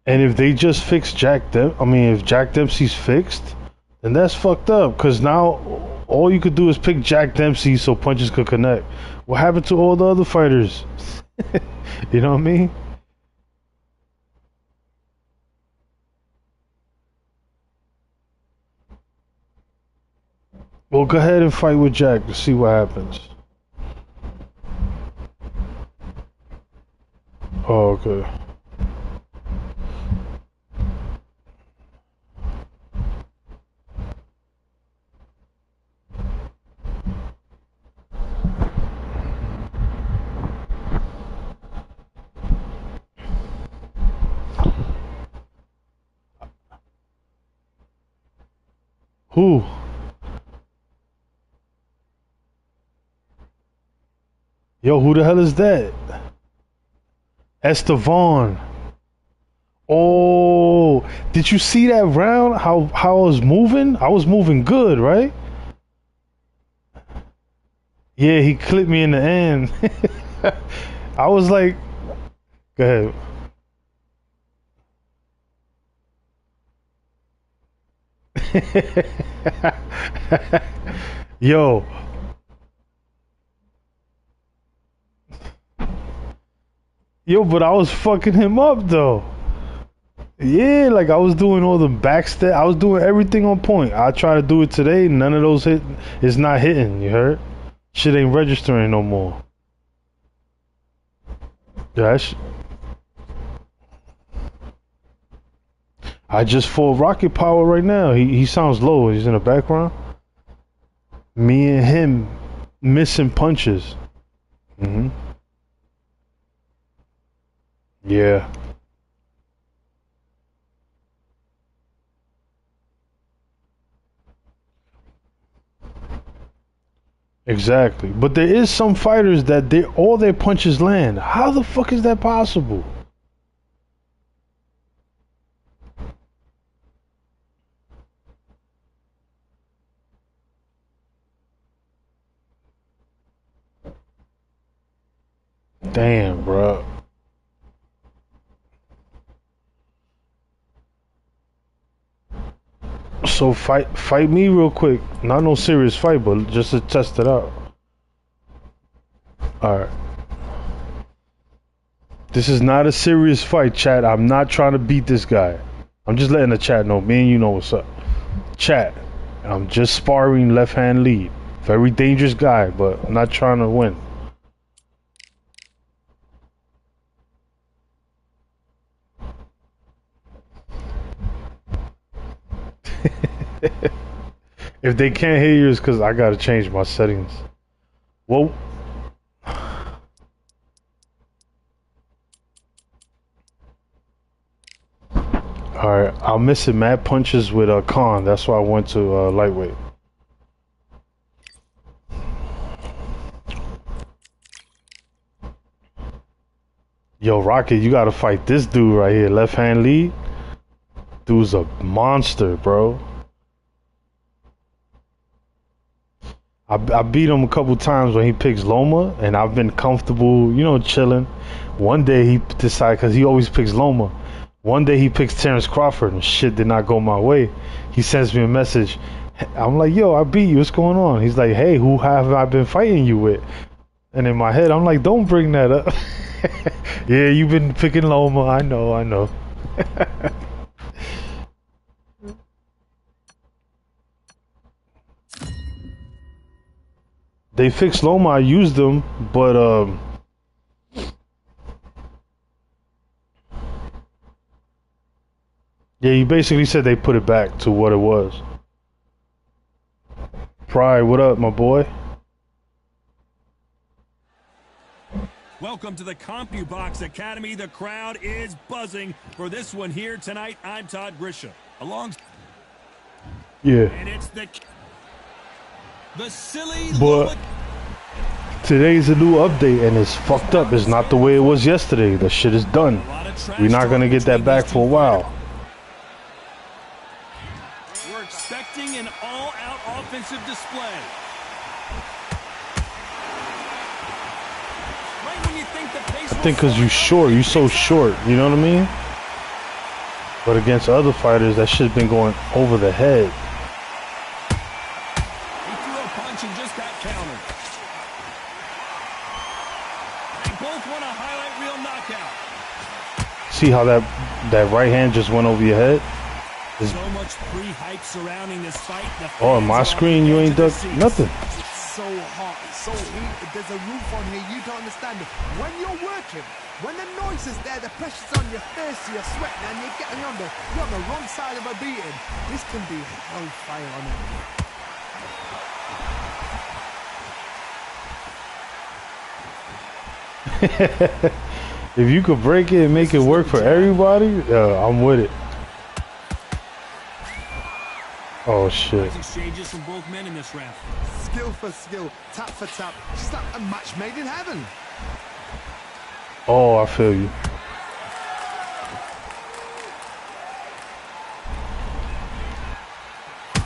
And if they just fix if Jack Dempsey's fixed, then that's fucked up. Cause now all you could do is pick Jack Dempsey so punches could connect. What happened to all the other fighters? You know what I mean? Well, go ahead and fight with Jack to see what happens. Oh, okay. Who? Yo, who the hell is that? Estevan. Oh, did you see that round? How I was moving? I was moving good, right? Yeah, he clipped me in the end. I was like, go ahead. Yo. Yo, but I was fucking him up though. Yeah, like I was doing all the backstep. I was doing everything on point. I try to do it today. None of those hit. It's not hitting. You heard? Shit ain't registering no more. Yeah, I just fought Rocket Power right now. He sounds low. He's in the background. Me and him missing punches. Yeah. Exactly. But there is some fighters that all their punches land. How the fuck is that possible? Damn, bro. So fight me real quick. Not no serious fight, but just to test it out. Alright. This is not a serious fight, chat. I'm not trying to beat this guy. I'm just letting the chat know. Me and you know what's up. Chat. I'm just sparring left hand lead. Very dangerous guy, but I'm not trying to win. If they can't hear you, it's because I gotta change my settings. Whoa. Alright, I'm missing mad punches with Khan. That's why I went to lightweight. Yo, Rocket, you gotta fight this dude right here. Left hand lead. Dude's a monster, bro. I beat him a couple times when he picks Loma, and I've been comfortable, you know, chilling. One day he decided, because he always picks Loma. One day he picks Terrence Crawford, and shit did not go my way. He sends me a message. I'm like, yo, I beat you. What's going on? He's like, hey, who have I been fighting you with? And in my head, I'm like, don't bring that up. Yeah, you've been picking Loma. I know. They fixed Loma. I used them, but yeah, he basically said they put it back to what it was. Pride, what up, my boy? Welcome to the CompuBox Academy. The crowd is buzzing for this one here tonight. I'm Todd Grisham. Yeah. And it's the silly. But today's a new update, and it's fucked up. It's not the way it was yesterday. The shit is done. We're not gonna get that back for a while. We're expecting an all-out offensive display. Right when you think the pace I think because you so short, you know what I mean? But against other fighters, that shit's been going over the head. He threw a punch and just got countered. They both want a highlight reel knockout. See how that right hand just went over your head? So much pre-hype surrounding this fight. Oh, on my screen, you ain't done nothing. It's so hot, it's so heated. There's a roof on here, you don't understand it. When you're working, when the noise is there, the pressure's on your face, you're sweating, and you're on the wrong side of a beating. This can be hellfire on it. If you could break it and make it work for everybody, I'm with it. Oh shit. Exchanges from both men in this round. Skill for skill, tap for tap, just like a match made in heaven. Oh, I feel you.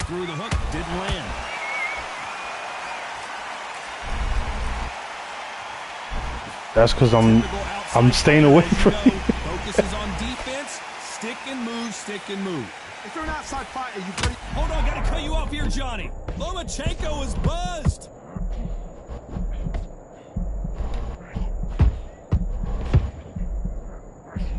Through the hook, didn't land. That's because I'm staying away from you. Focuses on defense, stick and move, stick and move. If you're an outside fighter, you've got to... Hold on, gotta cut you off here, Johnny. Lomachenko is buzzed.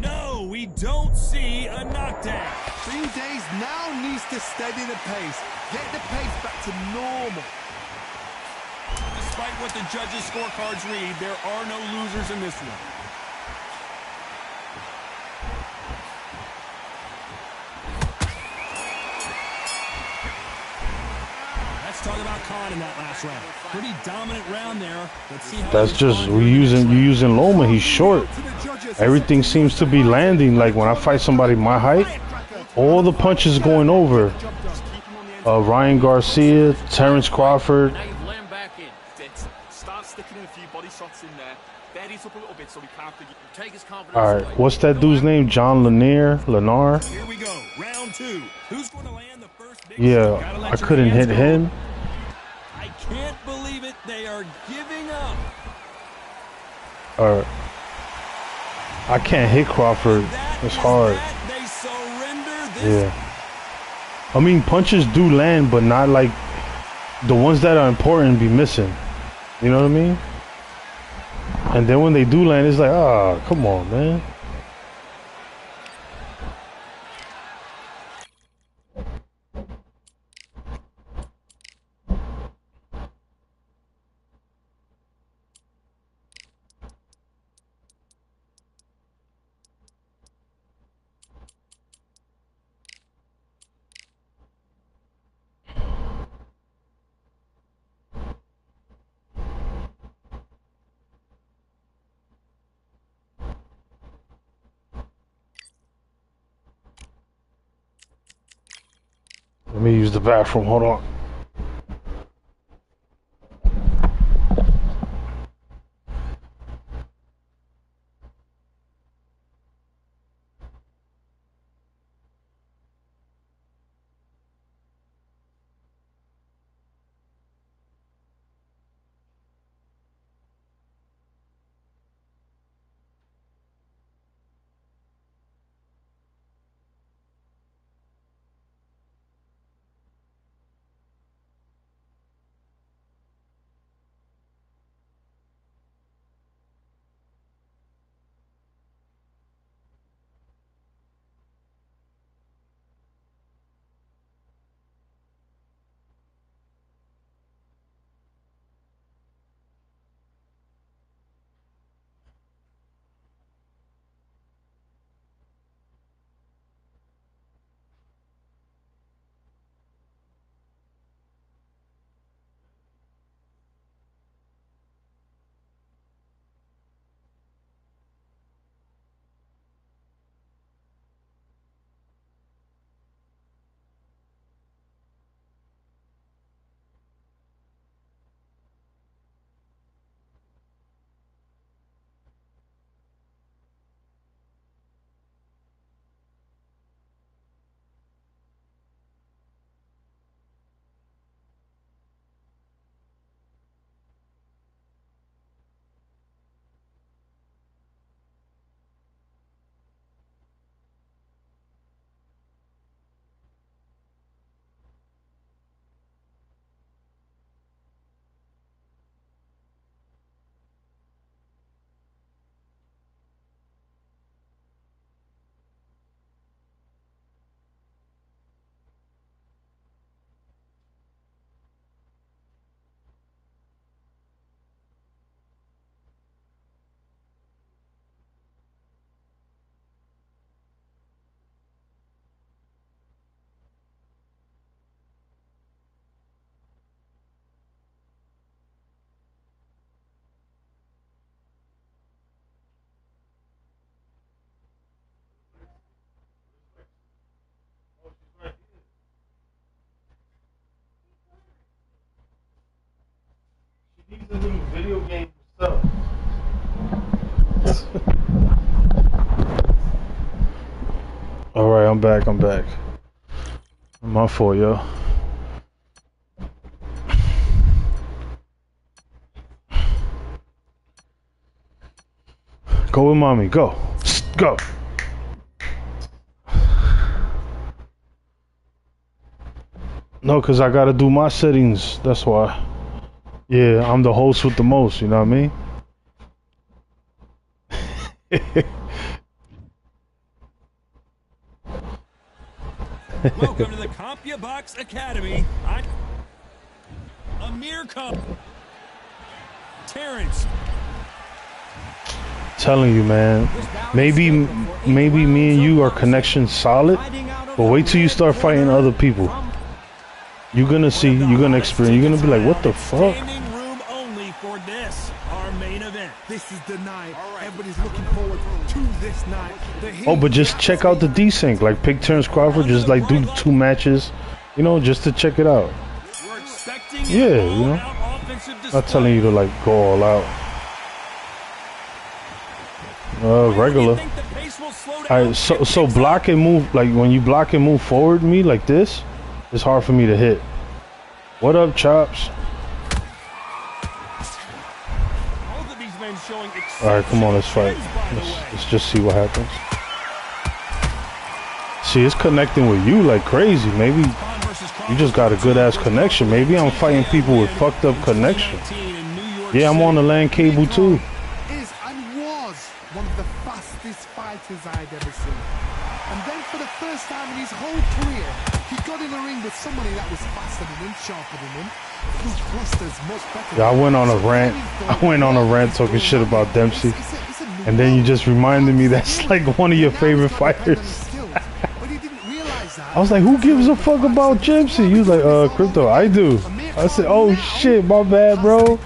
No, we don't see a knockdown. 3 days now needs to steady the pace. Get the pace back to normal. Despite what the judges' scorecards read, there are no losers in this one. on in that last round. Pretty dominant round there. Let's see how That's just you using Loma. He's short. Everything seems to be landing. Like when I fight somebody my height, all the punches going over. Ryan Garcia, Terrence Crawford. Now you've learned back in. Start sticking in a few body shots in there. Buries up a little bit so he can't take his confidence. All right, what's that dude's name? John Lanier. Here we go, round 2. Who's going to land the first big Yeah, I couldn't hit him. I can't believe it. They are giving up. All right. I can't hit Crawford. It's hard. They surrender this. Yeah. I mean, punches do land, but not like the ones that are important be missing. You know what I mean? And then when they do land, it's like, ah, come on, man. Let me use the bathroom. Hold on. He's a new video game stuff. Alright, I'm back. My fault, yo. Go with mommy, go. Go. No, because I gotta do my settings, that's why. Yeah, I'm the host with the most, you know what I mean? Welcome to the CompuBox Academy. Amir Cup. Terrence. Telling you, man. Maybe me and you are connection solid, but wait till you start fighting other people. You're gonna see, you're gonna experience, you're gonna be like, what the fuck? Standing room only for this, our main event. This is the night. Everybody's looking forward to this night. Oh, but just check out the desync. Like, pick Terrence Crawford, just like do 2 matches, you know, just to check it out. We're expecting Yeah, you know. Not telling you to like go all out. Regular. Alright, so block and move, like when you block and move forward me like this, it's hard for me to hit. What up, Chops? Alright, come on, let's fight. Let's just see what happens. See, it's connecting with you like crazy. Maybe you just got a good ass connection. Maybe I'm fighting people with fucked up connection. Yeah, I'm on the LAN cable too. Is and was one of the fastest fighters I'd ever seen. And then for the first time in his whole career, he got in a ring with somebody that was faster than him, sharper than him, who thrusters much better. Yeah, I went on a rant. Talking shit about Dempsey. And then you just reminded me that's like one of your favorite fighters. I was like, who gives a fuck about Dempsey? You was like, Crypto, I do. I said, oh shit, my bad, bro.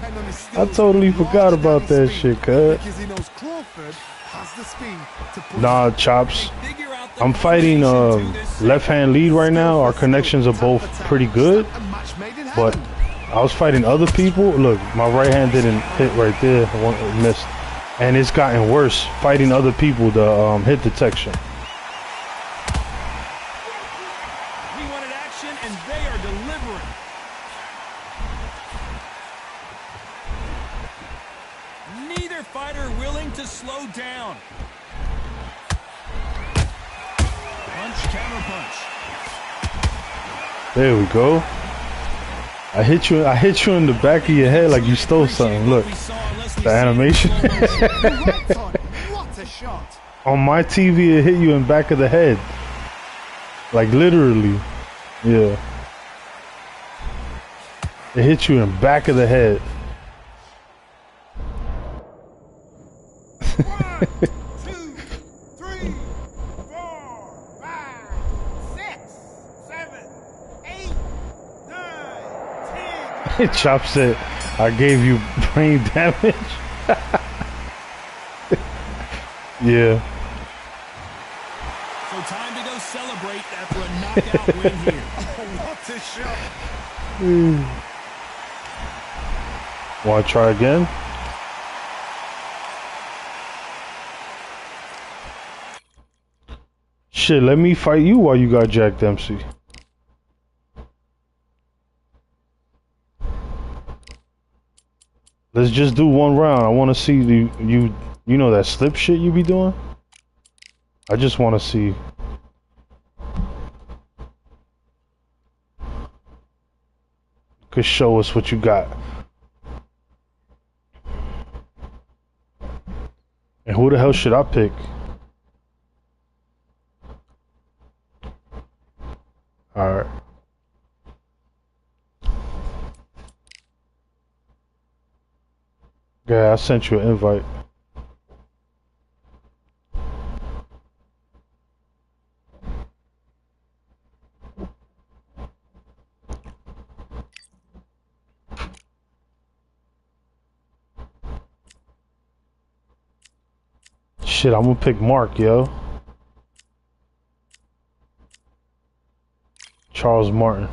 I totally forgot about that shit, cuz. Nah, Chops. I'm fighting left hand lead right now. Our connections are both pretty good. But I was fighting other people. Look, my right hand didn't hit right there. It missed. And it's gotten worse fighting other people, the hit detection. We wanted action and they are delivering. Neither fighter willing to slow down. Punch, counter punch. There we go. I hit you in the back of your head like you stole something. Look, the animation. What a shot. On my TV, it hit you in the back of the head. Like literally. Yeah. It hit you in the back of the head. 1, 2, 3, 4, 5, 6, 7, 8, 9, 10. Chop said, I gave you brain damage. Yeah. So time to go celebrate after a knockout win here. What a shot. Want to try again? Shit, let me fight you while you got Jack Dempsey. Let's just do one round. I want to see you know that slip shit you be doing? I just want to see. Could show us what you got. And who the hell should I pick? Alright. Yeah, I sent you an invite. Shit, I'm gonna pick Mark, yo. Charles Martin.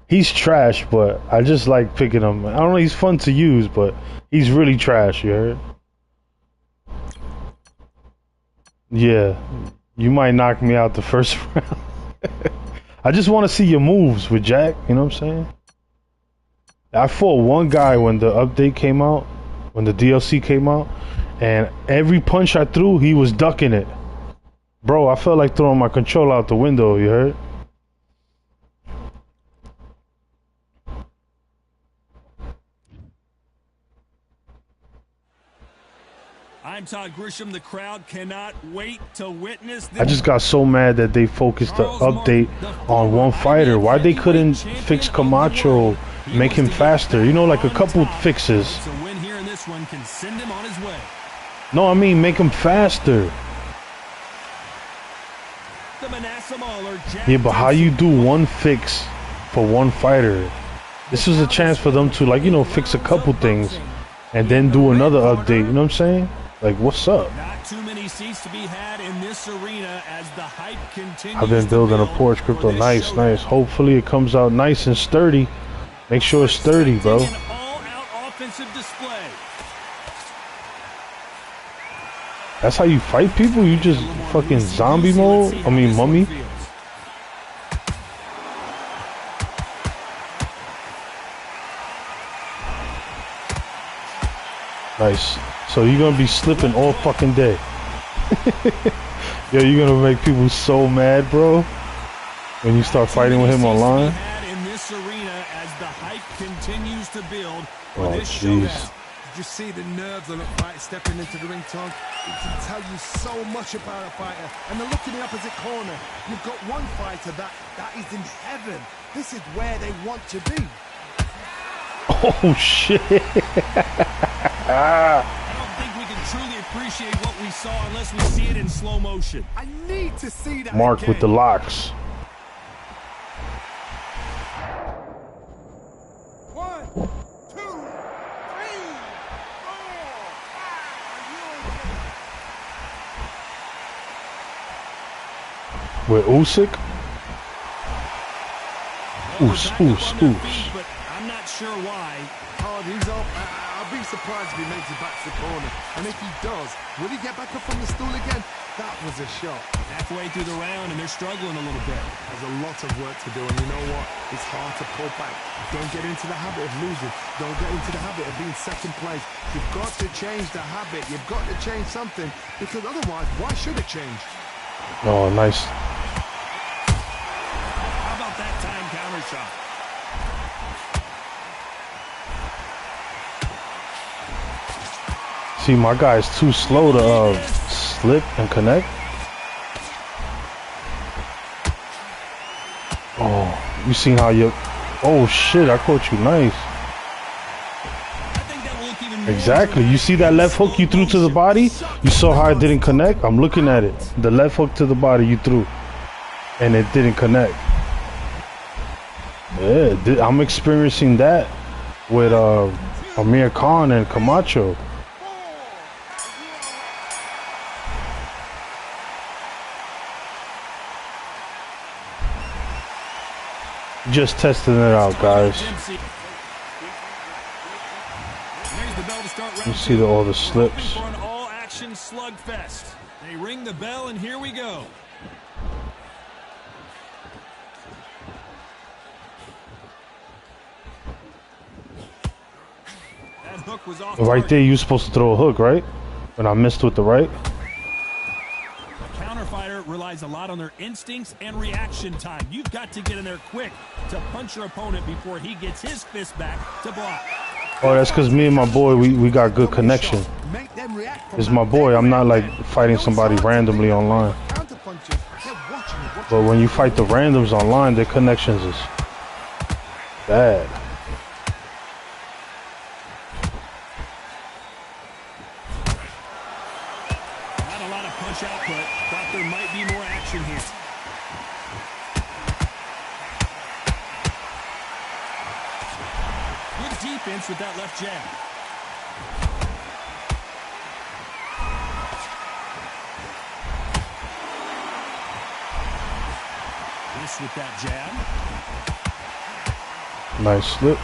He's trash, but I just like picking him. I don't know, he's fun to use, but he's really trash, you heard? Yeah, you might knock me out the first round. I just want to see your moves with Jack, you know what I'm saying? I fought one guy when the update came out, when the DLC came out, and every punch I threw, he was ducking it. Bro, I felt like throwing my controller out the window, you heard? I'm Todd Grisham. The crowd cannot wait to witness this. I just got so mad that they focused the update on one fighter. Why they couldn't fix Camacho, make him faster? You know, like a couple fixes. So win here in this one can send him on his way. No, I mean make him faster. The Manasseh Mauler, Jack Yeah, but how you do one fix for one fighter. This is a chance for them to, like, you know, fix a couple things and then do another update. You know what I'm saying? Like, what's up? Not too many seats to be had in this arena as the hype continues. I've been building a porch, Crypto. Nice, nice. Hopefully it comes out nice and sturdy. Make sure it's sturdy, bro. An all-out offensive display. That's how you fight people? You just fucking zombie mode? I mean, mummy? Nice. So you're gonna be slipping all fucking day. Yo, you're gonna make people so mad, bro, when you start fighting with him online. In this arena as the hype continues to build for Oh, this showdown. jeez. Did you see the nerves on a fight stepping into the ring, Tom? It can tell you so much about a fighter. And the look in the opposite corner. You've got one fighter that is in heaven. This is where they want to be. Oh, shit. I don't think we can truly appreciate what we saw unless we see it in slow motion. I need to see that Mark again. with the locks. 1, 2, 3, 4, 5. With Usyk? Oos, oos, oos. But I'm not sure why. Oh, he's up. I'll be surprised if he makes it back to the corner. And if he does, will he get back up on the stool again? That was a shot. Halfway through the round and they're struggling a little bit. There's a lot of work to do, and you know what? It's hard to pull back. Don't get into the habit of losing. Don't get into the habit of being second place. You've got to change the habit. You've got to change something, because otherwise, why should it change? Oh, nice. How about that time counter shot? See, my guy's too slow to slip and connect. Oh, you seen how you... Oh, shit, I caught you. Nice. I think that will look even more Exactly. You see that left hook you threw to the body? You saw how it didn't connect? I'm looking at it. The left hook to the body you threw. And it didn't connect. Yeah, I'm experiencing that with Amir Khan and Camacho. Just testing it out, guys. You see all the slips. For an all-action slugfest. They ring the bell and here we go. That hook was off. Right there, you're supposed to throw a hook, right? And I missed with the right. A counter-fighter relies a lot on their instincts and reaction time. You've got to get in there quick to punch your opponent before he gets his fist back to block. Oh, that's because me and my boy, we got good connection. It's my boy. I'm not like fighting somebody randomly online. But when you fight the randoms online, their connections is bad. Not a lot of punch output. Thought there might be more action here. Good defense with that left jab. This with that jab. Nice slip.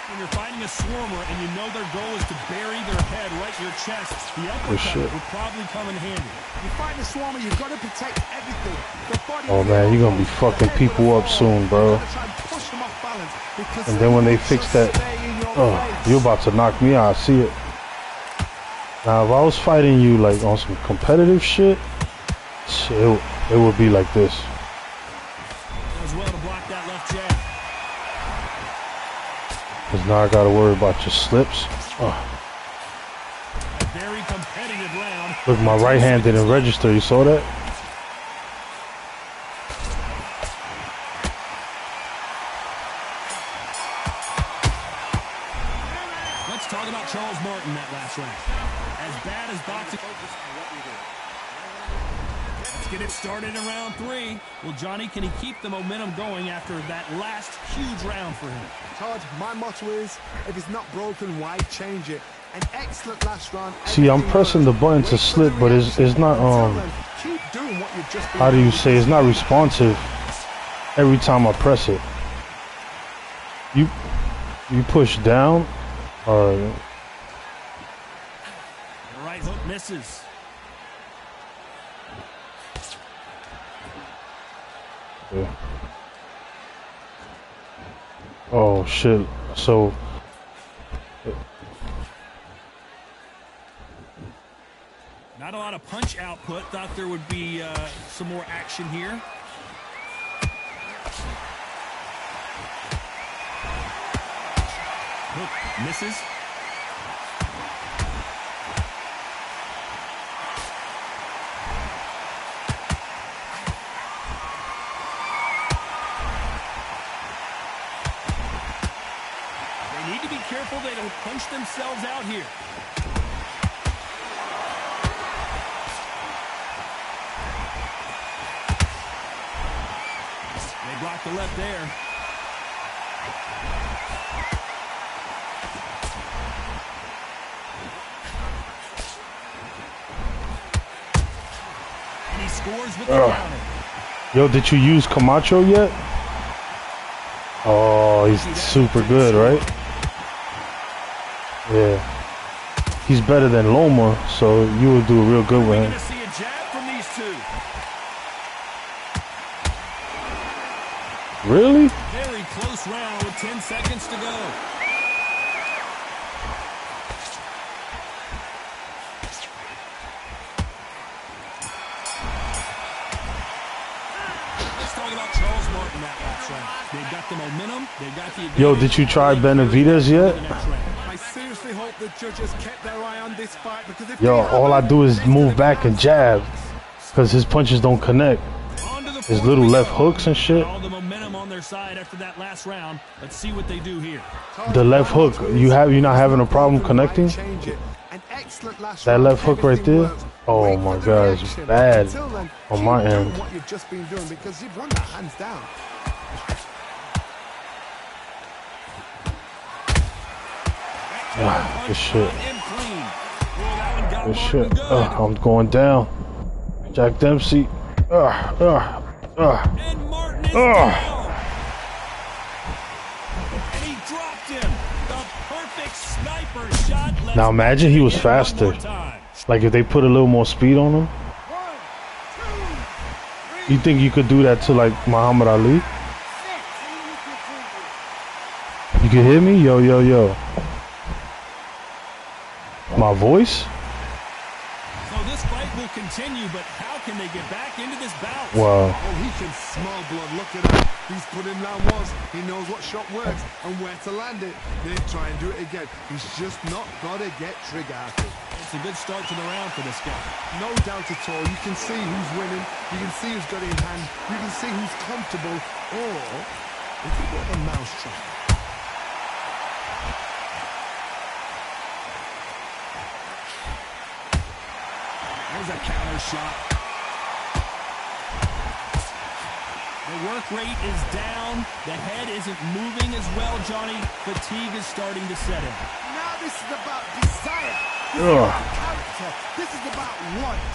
When you're fighting a swarmer and you know their goal is to bury their head right in your chest, the Good uppercut shit. will probably come in handy. You fight the swarmer, you've got to protect everything. The body Oh man, you're gonna be fucking people up soon, bro. And then when they fix that, oh, you're about to knock me out. I see it. Now, if I was fighting you like on some competitive shit, it would be like this. Does well to block that left jab. Cause now I gotta worry about your slips. Oh. A very competitive round. Look, my right hand didn't register. You saw that? Let's talk about Charles Martin that last round. As bad as boxing. Let's get it started in round 3. Well, Johnny, can he keep the momentum going after that last huge round for him? Todd, my motto is, if it's not broken, why change it? An excellent last round. See, I'm pressing the button to slip, but it's not Keep doing what you've just been how do you doing. say, it's not responsive every time I press it. You push down or The right hook misses. yeah. Oh shit. So Not a lot of punch output. Thought there would be some more action here. Hook misses. They need to be careful they don't punch themselves out here. They blocked the left there. And he scores with the counter. yo, did you use Camacho yet? Oh, he's super good, right? Yeah. He's better than Loma, so you will do real good with We're him. going to see a jab from these two. Really? Very close round with 10 seconds to go. Let's talk about Charles Martin that last round. They've got the momentum. They've got the advantage. Yo, did you try Benavidez yet? I seriously hope the judges kept their eye on this fight because if Yo, they all I haven't, do is this move could back be and jab, because his punches don't connect. On to the His fourth little we left go. hooks and shit. All the momentum on their side after that last round. Let's see what they do here. The left hook, you're not having a problem connecting? Change it. An excellent last That round. left hook right Everything there? works. Oh Wait my for the God, it's reaction. bad Until then, on keep my doing end. what you've just been doing because you've won that hands down. Ah, good shit. And clean. Well, that one got Good Martin shit. good. I'm going down. Jack Dempsey. And Martin is Ugh. down. And he dropped him. The perfect sniper shot. Let's Now imagine he was begin one faster. more time. Like if they put a little more speed on him. You think you could do that to like Muhammad Ali? You can hear me? Yo, yo, yo. My voice? So this fight will continue, but how can they get back into this bout? Wow. Oh, he can smell blood. Look at that. He's put him down once. He knows what shot works and where to land it. Then try and do it again. He's just not got to get trigger happy. It's a good start to the round for this guy. No doubt at all. You can see who's winning. You can see who's got it in hand. You can see who's comfortable. Or if you got the mousetrap. There's a counter shot. The work rate is down. The head isn't moving as well, Johnny. Fatigue is starting to set in. Now this is about desire. This is Ugh. about character. This is about want.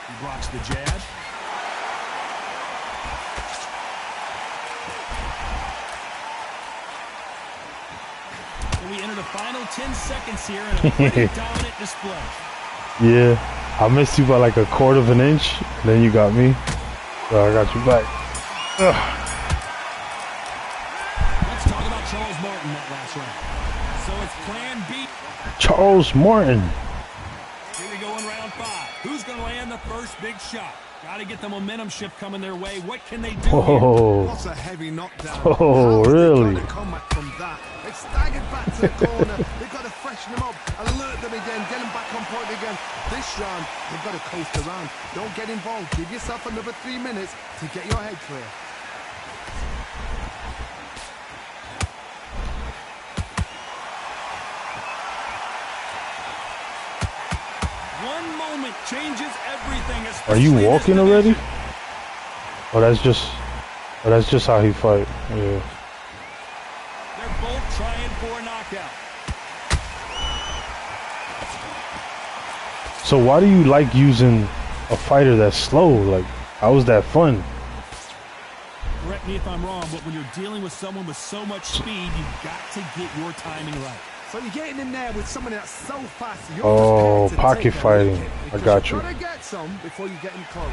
He blocks the jab. And we enter the final 10 seconds here in a pretty dominant display. Yeah. I missed you by like a quarter of an inch. Then you got me. So I got you back. Ugh. Let's talk about Charles Martin that last round. So it's plan B. Charles Martin. Here we go in round 5. Who's going to land the first big shot? Got to get the momentum shift coming their way. What can they do here? Oh. What's a heavy knockdown? Oh, How have they really? got to come back from that? They've staggered back to the corner. They've got to freshen them up, alert them again, get them back on point again. This round, they've got to coast around. Don't get involved. Give yourself another 3 minutes to get your head clear. One moment changes everything. Are you especially walking this already? division. Oh, that's just how he fight. Yeah. They're both trying for a knockout. So why do you like using a fighter that's slow? Like, how is that fun? Correct me if I'm wrong, but when you're dealing with someone with so much speed, you've got to get your timing right. So you're getting in there with someone that's so fast. You're Oh, prepared to pocket take that fighting. wicket, I because got you. You've got to get some before you get in close.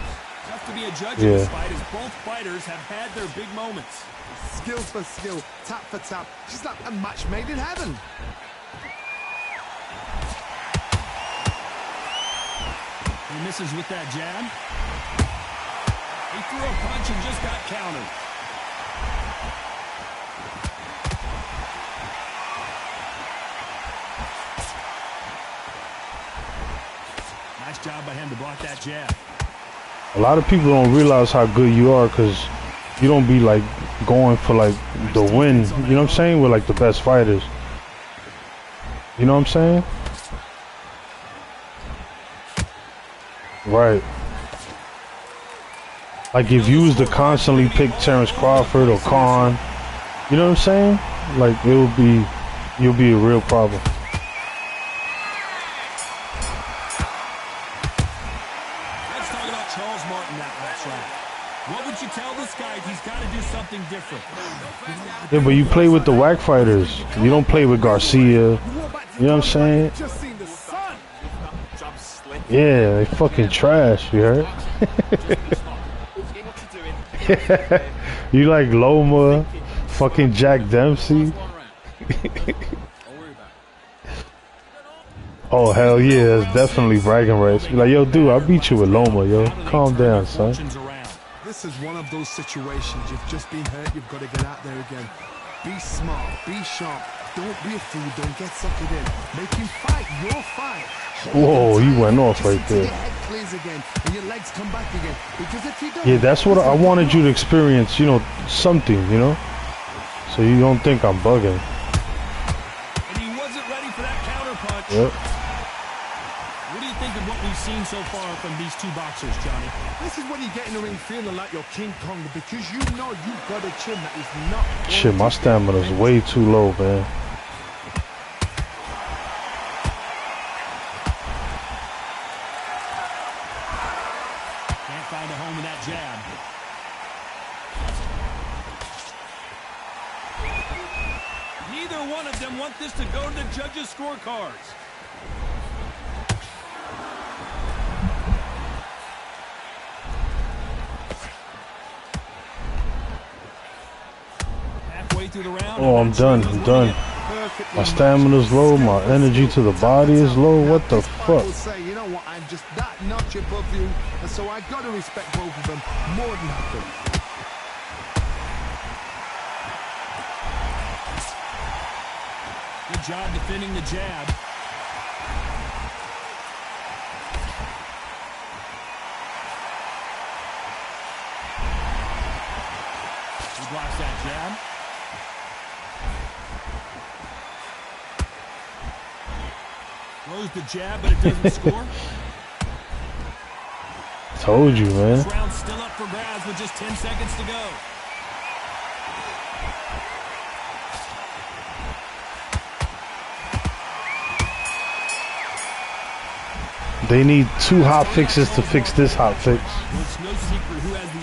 Tough to be a judge Yeah. in this fight as both fighters have had their big moments. Skill for skill, tap for tap. She's like a match made in heaven. He misses with that jab. He threw a punch and just got countered. Nice job by him to block that jab. A lot of people don't realize how good you are because you don't be like going for like the win. You know what I'm saying? With like the best fighters. You know what I'm saying? Right. Like if you was to constantly pick Terrence Crawford or Khan, you know what I'm saying? Like you'll be a real problem. Let's talk about Charles Martin that last round. What would you tell this guy if he's got to do something different? Yeah, but you play with the whack fighters. You don't play with Garcia. You know what I'm saying? Just seen the sun. Jab slick. Yeah, they fucking trash, you heard? What you doing? You like Loma, fucking Jack Dempsey? Oh, hell yeah, it's definitely bragging rights. Be like, yo, dude, I beat you with Loma, yo. Calm down, son. This is one of those situations. You've just been hurt. You've got to get out there again. Be smart. Be sharp. Don't be a fool. Don't get suckered in. Make him fight your fight. Whoa, he went off right Just until there. your head clears again and your legs come back again. Because if you don't, Yeah, that's what I wanted you to experience, you know, something, you know? So you don't think I'm bugging. And he wasn't ready for that counter punch. Yep. What do you think of what we've seen so far from these two boxers, Johnny? This is when you get in the ring feeling like you're King Kong because you know you've got a chin that is not. Shit, my stamina's way too low, man. Can't find a home in that jab. Neither one of them want this to go to the judges' scorecards. Halfway through the round. Oh, I'm done. I'm done. My stamina's low. My energy to the body is low. What the fuck? Say, you know what? I'm just that notch above you, and so I got to respect both of them more than happy. Good job defending the jab. He blocks that jab. Throws the jab, but it doesn't score. Told you, man. This round's still up for grabs with just 10 seconds to go. They need two hot fixes to fix this hot fix. It's no secret who has the...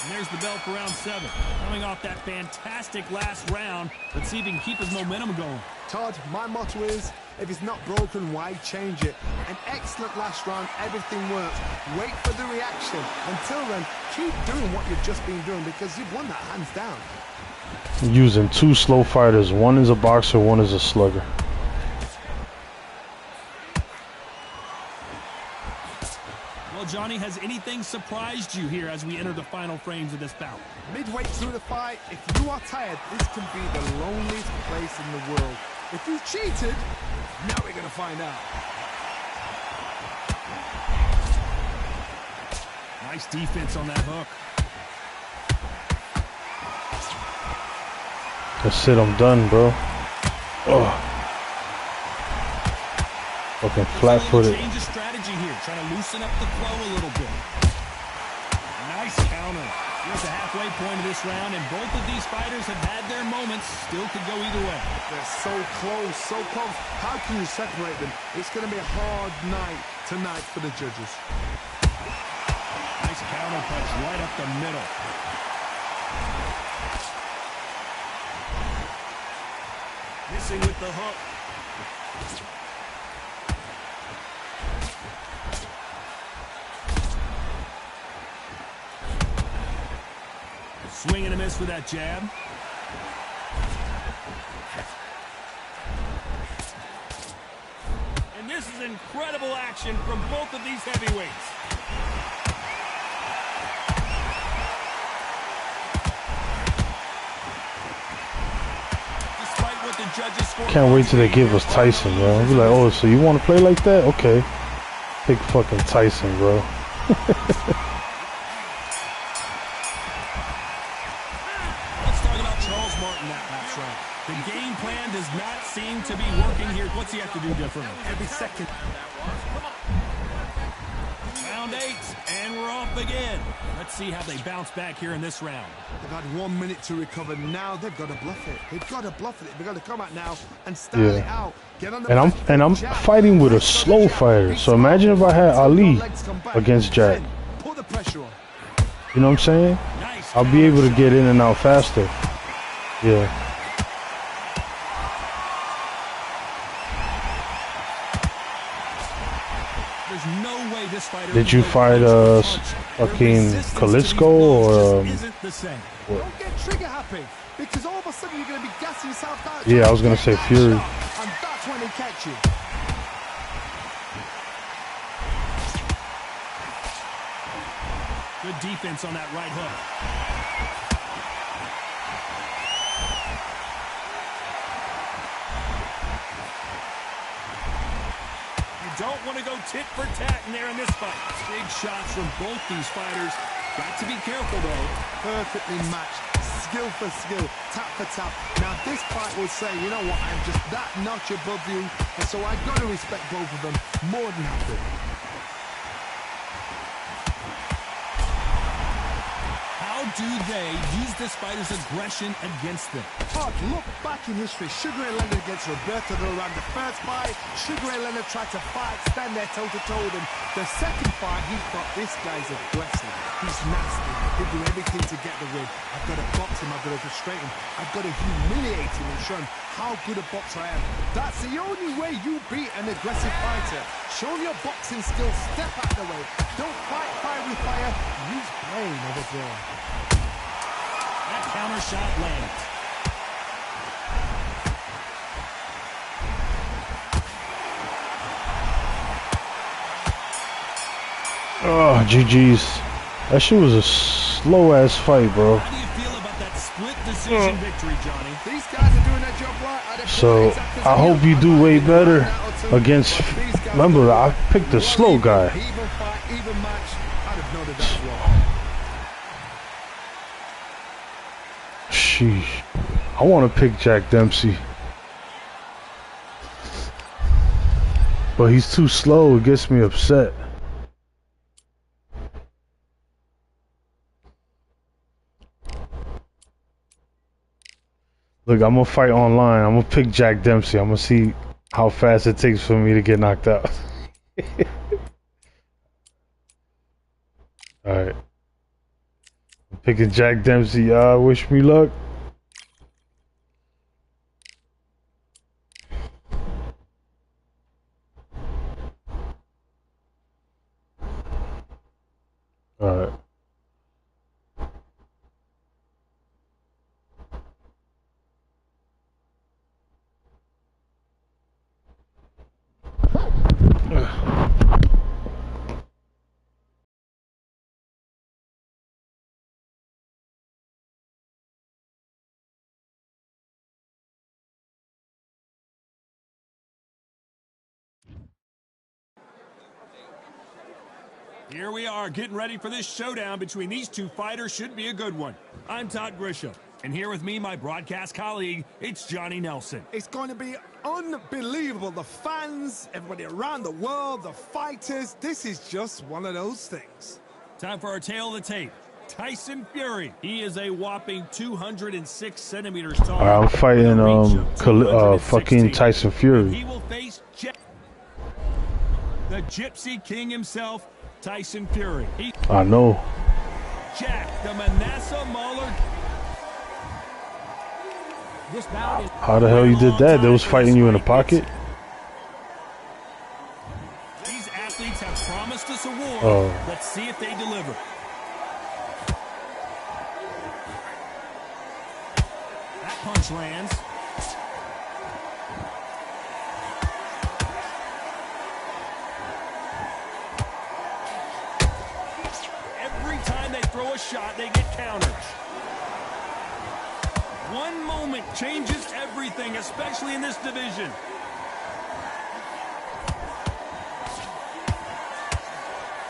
And there's the bell for round 7. Coming off that fantastic last round, let's see if he can keep his momentum going. Todd, my motto is, if it's not broken, why change it? An excellent last round, everything works. Wait for the reaction. Until then, keep doing what you've just been doing because you've won that hands down. Using two slow fighters. One is a boxer, one is a slugger. Well, Johnny, has anything surprised you here as we enter the final frames of this bout? Midway through the fight, if you are tired, this can be the loneliest place in the world. If you cheated, now we're going to find out. Nice defense on that hook. That's it, I'm done, bro. Oh. Fucking flat-footed. Change of strategy here, trying to loosen up the flow a little bit. Nice counter. Here's the halfway point of this round, and both of these fighters have had their moments. Still could go either way. They're so close, so close. How can you separate them? It's going to be a hard night tonight for the judges. Nice counter punch right up the middle. Missing with the hook. Swing and a miss with that jab. And this is incredible action from both of these heavyweights. Despite what the judges scored. Can't wait till they give us Tyson, bro. I'll be like, oh, so you want to play like that? Okay. Pick fucking Tyson, bro. The game plan does not seem to be working here. What's he have to do differently? Every second. Round 8, and we're off again. Let's see how they bounce back here in this round. They've had 1 minute to recover. Now they've got to bluff it. They've got to bluff it. They've got to come out now and style it out. Get on the and I'm fighting with a slow fighter. So imagine if I had Ali against Jack. Put the pressure on. You know what I'm saying? I'll be able to get in and out faster. Yeah. Did you fight fucking Kalisko or Don't get trigger happy because all of a sudden you're going to be gassing yourself out. Yeah, I was gonna say Fury. And that's when he catch you. Good defense on that right hook. Don't want to go tit for tat in there in this fight. Big shots from both these fighters. Got to be careful, though. Perfectly matched. Skill for skill. Tap for tap. Now, this fight will say, you know what, I'm just that notch above you. And so I've got to respect both of them more than happy. How do they use this fighter's aggression against them? Hot, look back in history. Sugar Ray Leonard against Roberto Duran. The first fight, Sugar Ray Leonard tried to fight, stand there toe-to-toe with him. The second fight, he thought, this guy's aggressive. He's nasty. He'll do everything to get the win. I've got to box him. I've got to frustrate him. I've got to humiliate him and show him how good a boxer I am. That's the only way you beat an aggressive fighter. Show your boxing skills. Step out the way. Don't fight fire with fire. Use brain over brawn. That counter shot lands. Oh, GG's. That shit was a slow-ass fight, bro. How do you feel about that split decision victory, Johnny? These guys are doing their job right. So, I hope you do way better against... Remember, I picked the slow guy. Even fight, even match. I'd have known that wrong. Sheesh. I want to pick Jack Dempsey. But he's too slow. It gets me upset. Look, I'm going to fight online. I'm going to pick Jack Dempsey. I'm going to see how fast it takes for me to get knocked out. Alright. I'm picking Jack Dempsey. Wish me luck. Alright. Here we are, getting ready for this showdown between these two fighters. Should be a good one. I'm Todd Grisham. And here with me, my broadcast colleague, it's Johnny Nelson. It's going to be unbelievable. The fans, everybody around the world, the fighters. This is just one of those things. Time for our tail of the tape. Tyson Fury. He is a whopping 206 centimeters tall. Alright, I'm fighting fucking Tyson Fury. He will face the Gypsy King himself, Tyson Fury. I know. Jack, the Manasseh Mauler. How the hell you did that? They was fighting you in the pocket? These athletes have promised us a war. Oh. Let's see if they deliver. That punch lands. Every time they throw a shot, they get counters. One moment changes everything, especially in this division.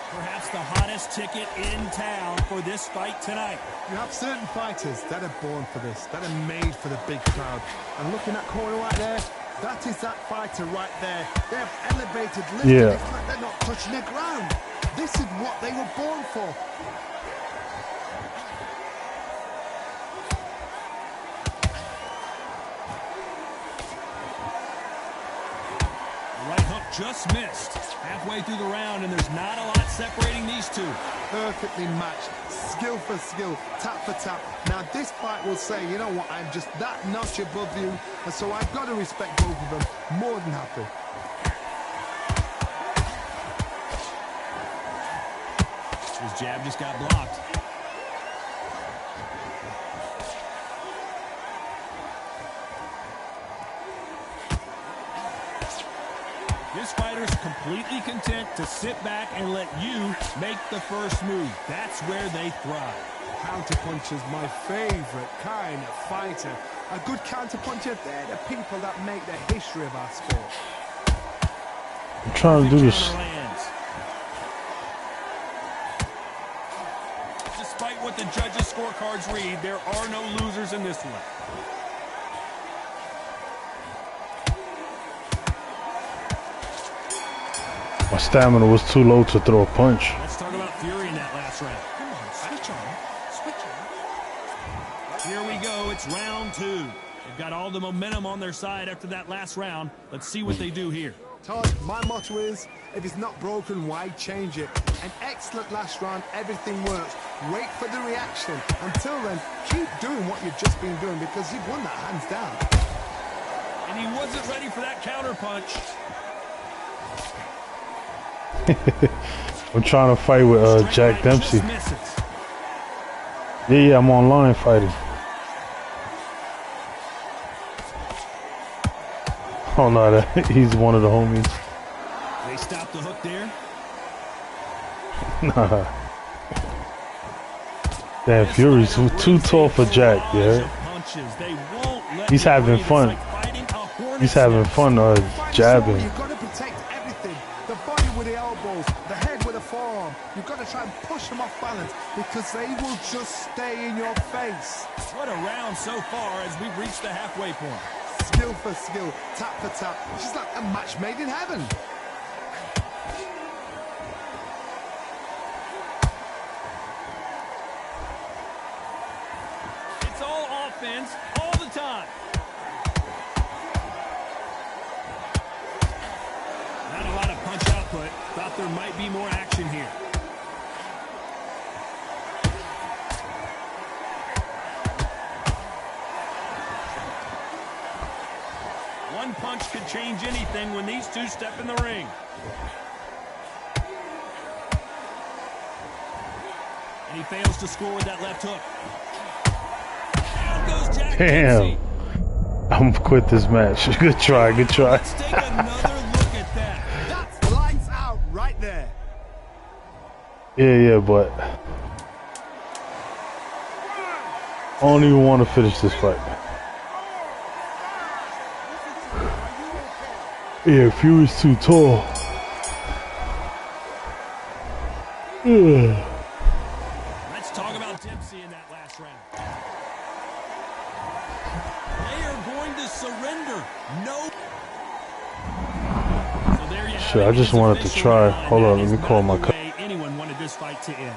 Perhaps the hottest ticket in town for this fight tonight. You have certain fighters that are born for this, that are made for the big crowd. And looking at corner right there, that is that fighter right there. They have elevated, lifted, it's like they're not touching the ground. This is what they were born for. Right hook just missed. Halfway through the round, and there's not a lot separating these two. Perfectly matched, skill for skill, tap for tap. Now this fight will say, you know what, I'm just that notch above you, and so I've got to respect both of them. More than happy. His jab just got blocked. This fighter's completely content to sit back and let you make the first move. That's where they thrive. Counterpuncher's my favorite kind of fighter. A good counterpuncher, they're the people that make the history of our sport. I'm trying to do this. Despite what the judges' scorecards read, there are no losers in this one. My stamina was too low to throw a punch. Let's talk about Fury in that last round. Come on, switch on. Switch on. Here we go. It's round two. They've got all the momentum on their side after that last round. Let's see what they do here. Todd, my motto is, if it's not broken, why change it? An excellent last round, everything works. Wait for the reaction. Until then, keep doing what you've just been doing because you've won that hands down. And he wasn't ready for that counter punch. I'm trying to fight with Jack Dempsey. Yeah, I'm online fighting. Oh no, he's one of the homies. They stopped the hook there. Nah. Damn, Fury's too tall for Jack, yeah. He's having fun. He's having fun jabbing. You've got to protect everything. The body with the elbows, the head with the forearm. You've got to try and push them off balance because they will just stay in your face. What a round so far as we've reached the halfway point. Skill for skill, tap for tap. It's just like a match made in heaven. It's all offense all the time. Not a lot of punch output. Thought there might be more action here. One punch could change anything when these two step in the ring. And he fails to score with that left hook. Down goes Jack Dempsey. I'm gonna quit this match. Good try, good try. Let's take another look at that. That's lights out right there. Yeah, but I don't even want to finish this fight. Yeah, Fury's too tall. Let's talk about Dempsey in that last round. going to surrender. No. So there you have Shit, it. I just It's wanted to official try. now, and Hold that on, let is me call not my the way anyone wanted this fight to end.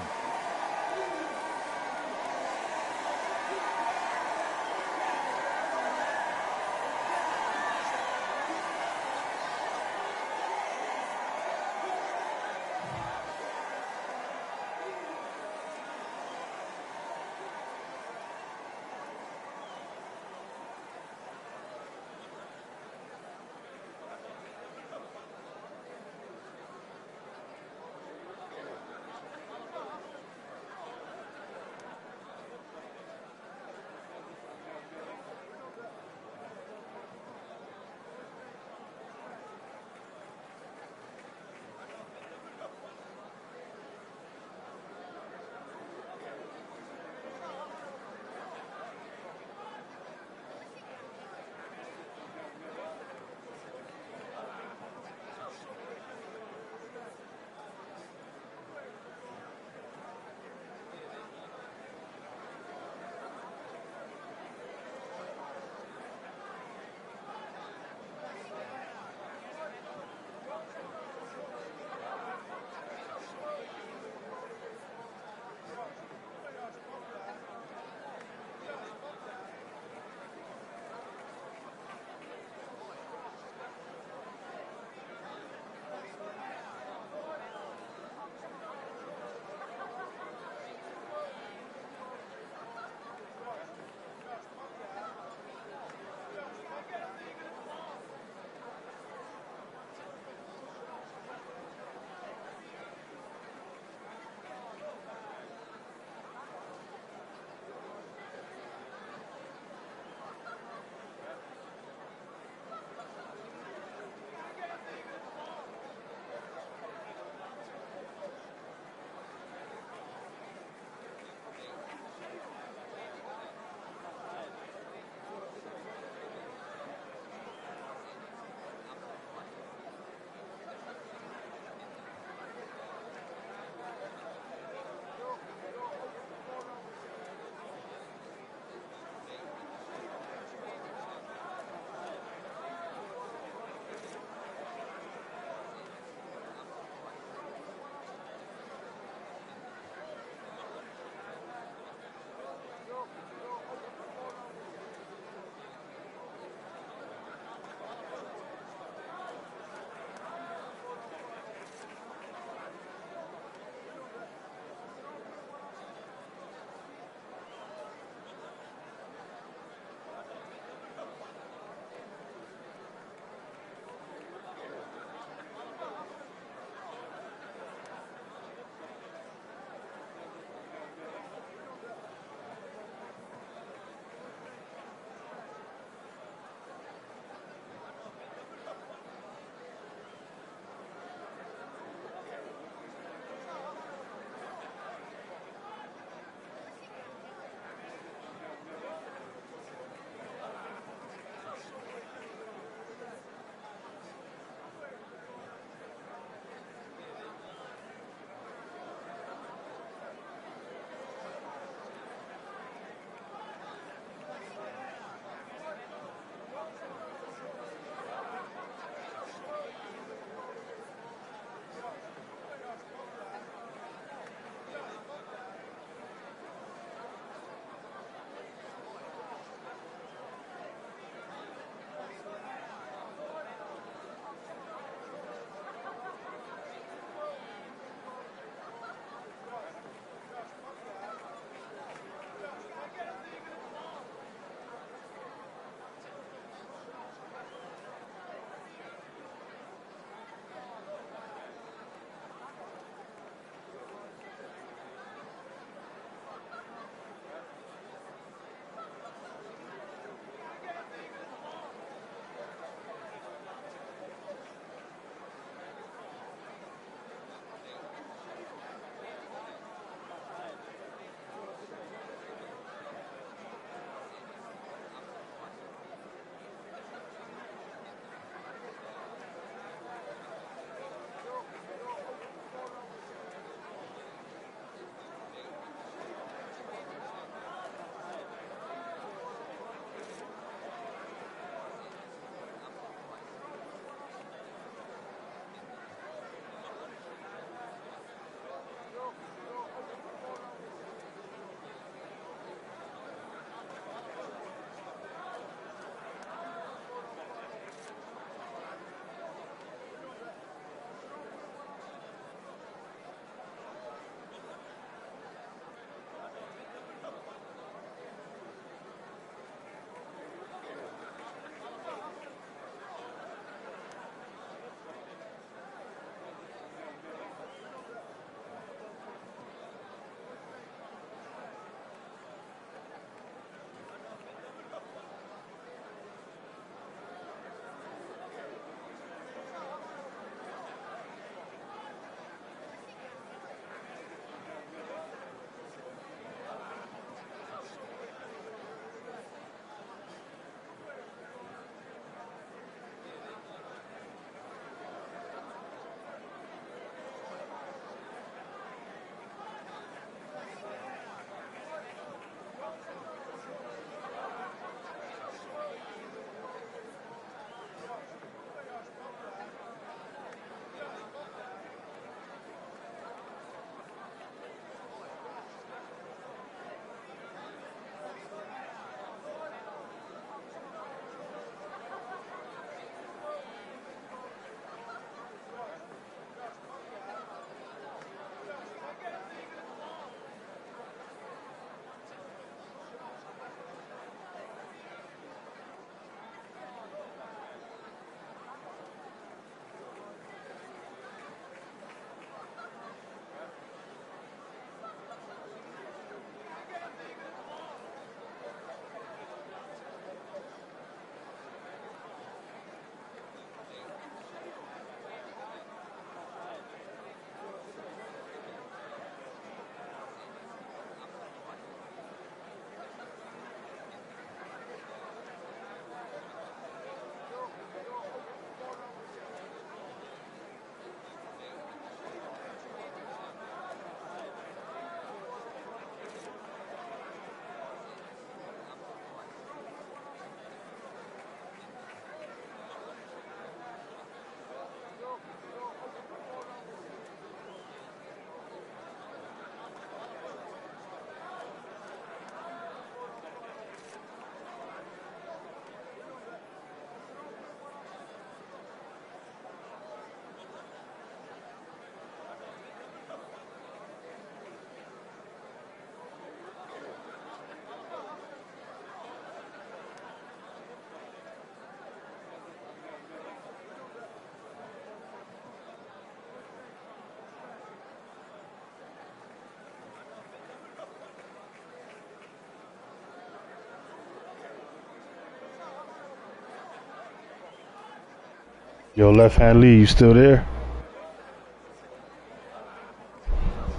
Yo, Left Hand Lee, you still there?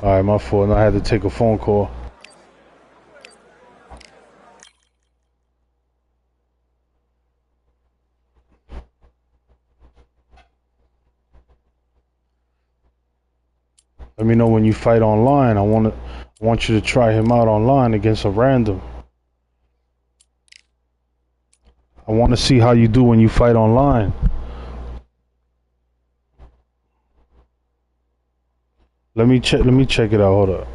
Alright, my fault. I had to take a phone call. Let me know when you fight online. I want you to try him out online against a random. I want to see how you do when you fight online. Let me check it out. Hold up.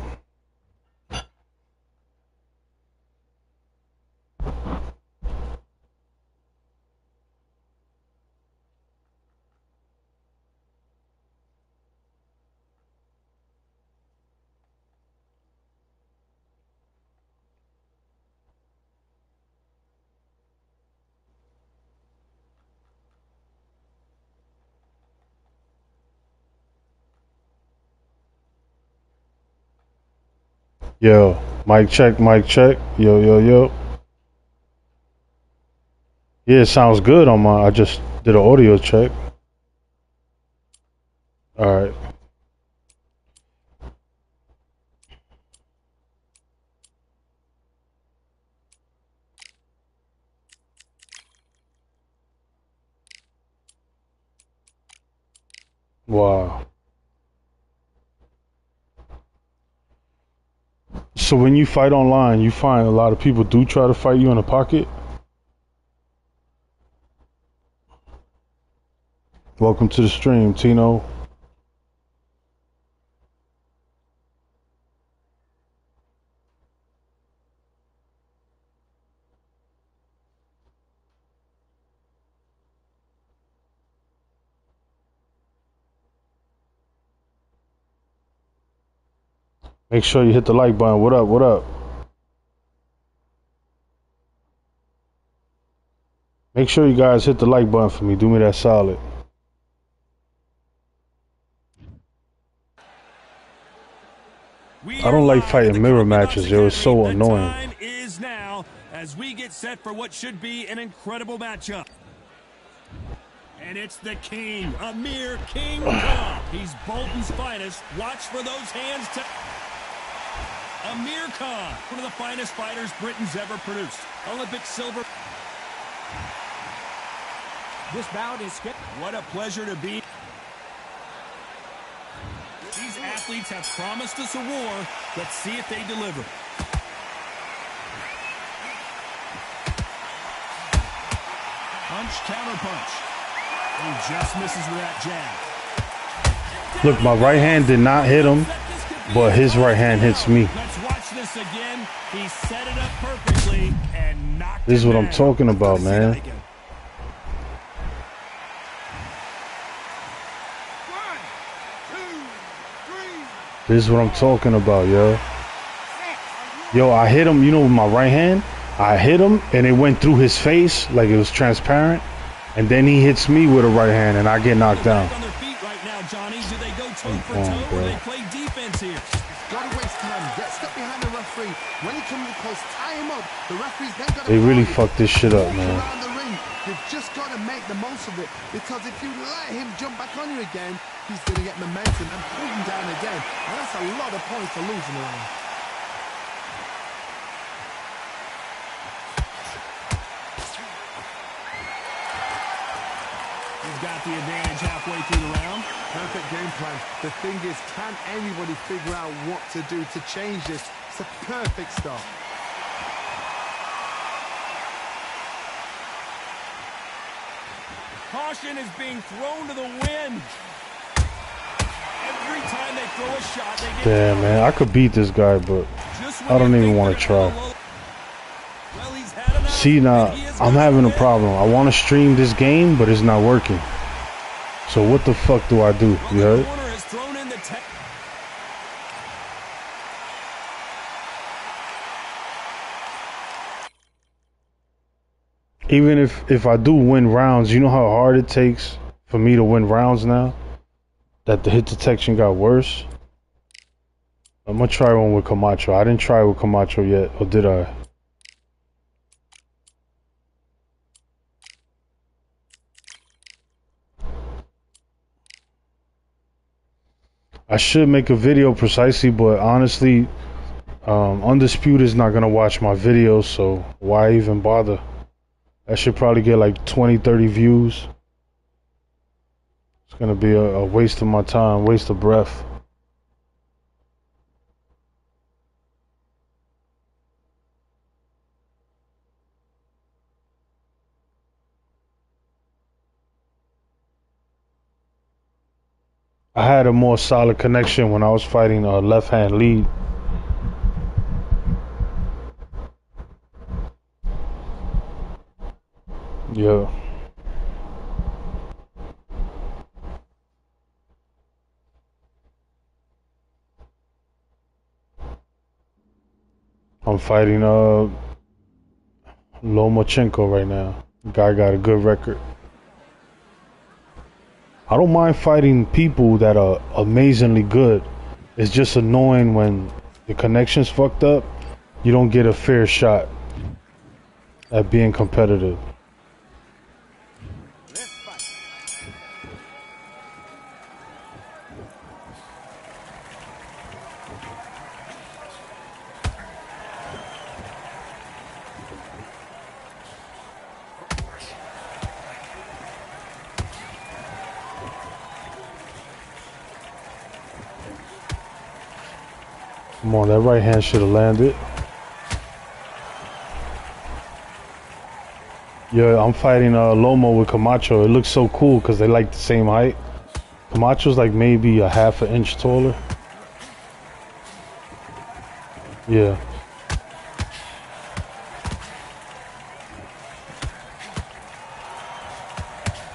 Yo, mic check, mic check. Yo, yo, yo. Yeah, it sounds good on my. I just did an audio check. All right. Wow. So when you fight online, you find a lot of people do try to fight you in the pocket? Welcome to the stream, Tino. Make sure you hit the like button. What up? What up? Make sure you guys hit the like button for me. Do me that solid. I don't like fighting mirror matches, yo. It's so annoying. Time is now as we get set for what should be an incredible matchup. And it's the King, Amir King Khan. He's Bolton's finest. Watch for those hands to... Amir Khan, one of the finest fighters Britain's ever produced. Olympic silver. This bout is scheduled. What a pleasure to be. These athletes have promised us a war. Let's see if they deliver. Punch, counter punch. He just misses with that jab. Look, my right hand did not hit him, but his right hand hits me. Let's watch this again. He set it up perfectly and knocked This is it what I'm down. talking about, man. This is what I'm talking about, yo. Yo, I hit him, you know, with my right hand. I hit him, and it went through his face like it was transparent. And then he hits me with a right hand, and I get knocked down. On their feet right now, Johnny. Do they go toe for Come on, toe, bro. or they play defense here? Gotta waste time. Get stuck behind the referee. When he comes close, tie him up. The referee's then got to They really fucked this shit up, man. around the ring. You've just got to make the most of it, because if you let him jump back on you again, he's going to get momentum and pull him down again. And that's a lot of points to lose in the round. He's got the advantage halfway through the round. Perfect game plan. The thing is, can anybody figure out what to do to change this? It's a perfect start. Caution is being thrown to the wind. Every time they throw a shot, they get... Damn, man, I could beat this guy, but Just when I don't you even think want they're to try. gonna low- Well, he's had enough, See, now, and he is I'm gonna having a win. problem. I want to stream this game, but it's not working. So what the fuck do I do? Well, You the heard? corner has thrown in the tech. Even if I do win rounds, you know how hard it takes for me to win rounds now? That the hit detection got worse? I'm gonna try one with Camacho. I didn't try with Camacho yet, or did I? I should make a video precisely, but honestly, Undisputed is not gonna watch my videos, so why even bother? That should probably get like 20, 30 views. It's gonna be a waste of my time, waste of breath. I had a more solid connection when I was fighting a left-hand lead. Yeah. I'm fighting Lomachenko right now. Guy got a good record. I don't mind fighting people that are amazingly good. It's just annoying when the connection's fucked up. You don't get a fair shot at being competitive. Come on, that right hand should have landed. Yeah, I'm fighting Lomo with Camacho. It looks so cool because they like the same height. Camacho's like maybe a half an inch taller. Yeah.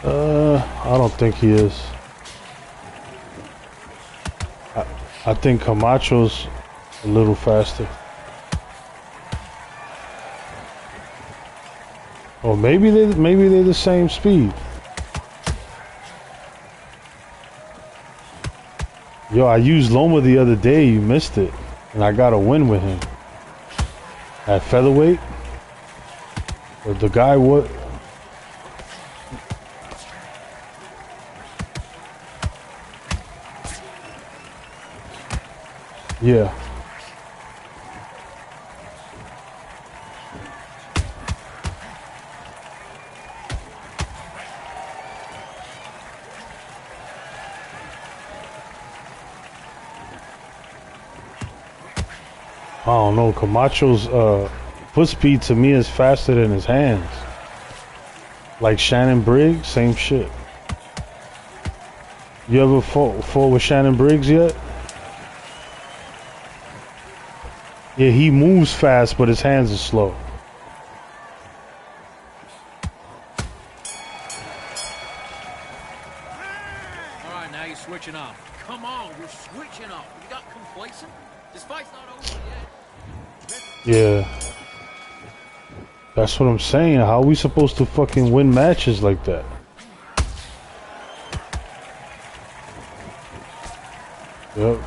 I don't think he is. I think Camacho's a little faster. Or maybe they're the same speed. Yo, I used Loma the other day, you missed it. And I got a win with him. At featherweight. But the guy what? Yeah. I don't know, Camacho's foot speed to me is faster than his hands. Like Shannon Briggs, same shit. You ever fought with Shannon Briggs yet? Yeah, he moves fast, but his hands are slow. All right, now you're switching off. Come on, you're switching off. You got complacent? This fight's not over yet. Yeah. That's what I'm saying. How are we supposed to fucking win matches like that? Yep.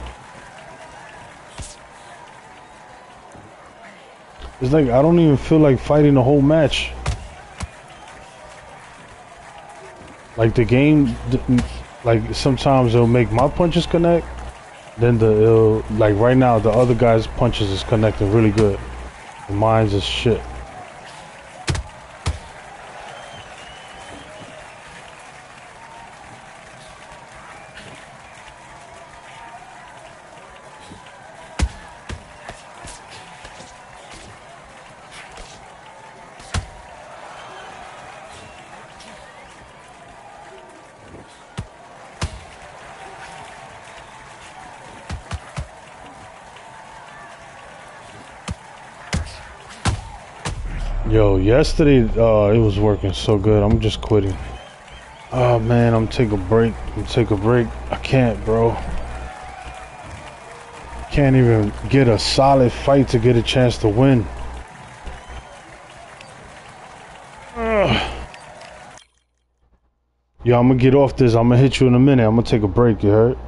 It's like I don't even feel like fighting the whole match. Like the game, like sometimes it'll make my punches connect. Then like right now the other guy's punches is connecting really good. And mine's is shit. Yo, yesterday it was working so good. I'm just quitting. Oh man, I'm taking a break. I can't, bro. Can't even get a solid fight to get a chance to win. Yo, I'm gonna get off this. I'm gonna hit you in a minute. I'm gonna take a break, you heard?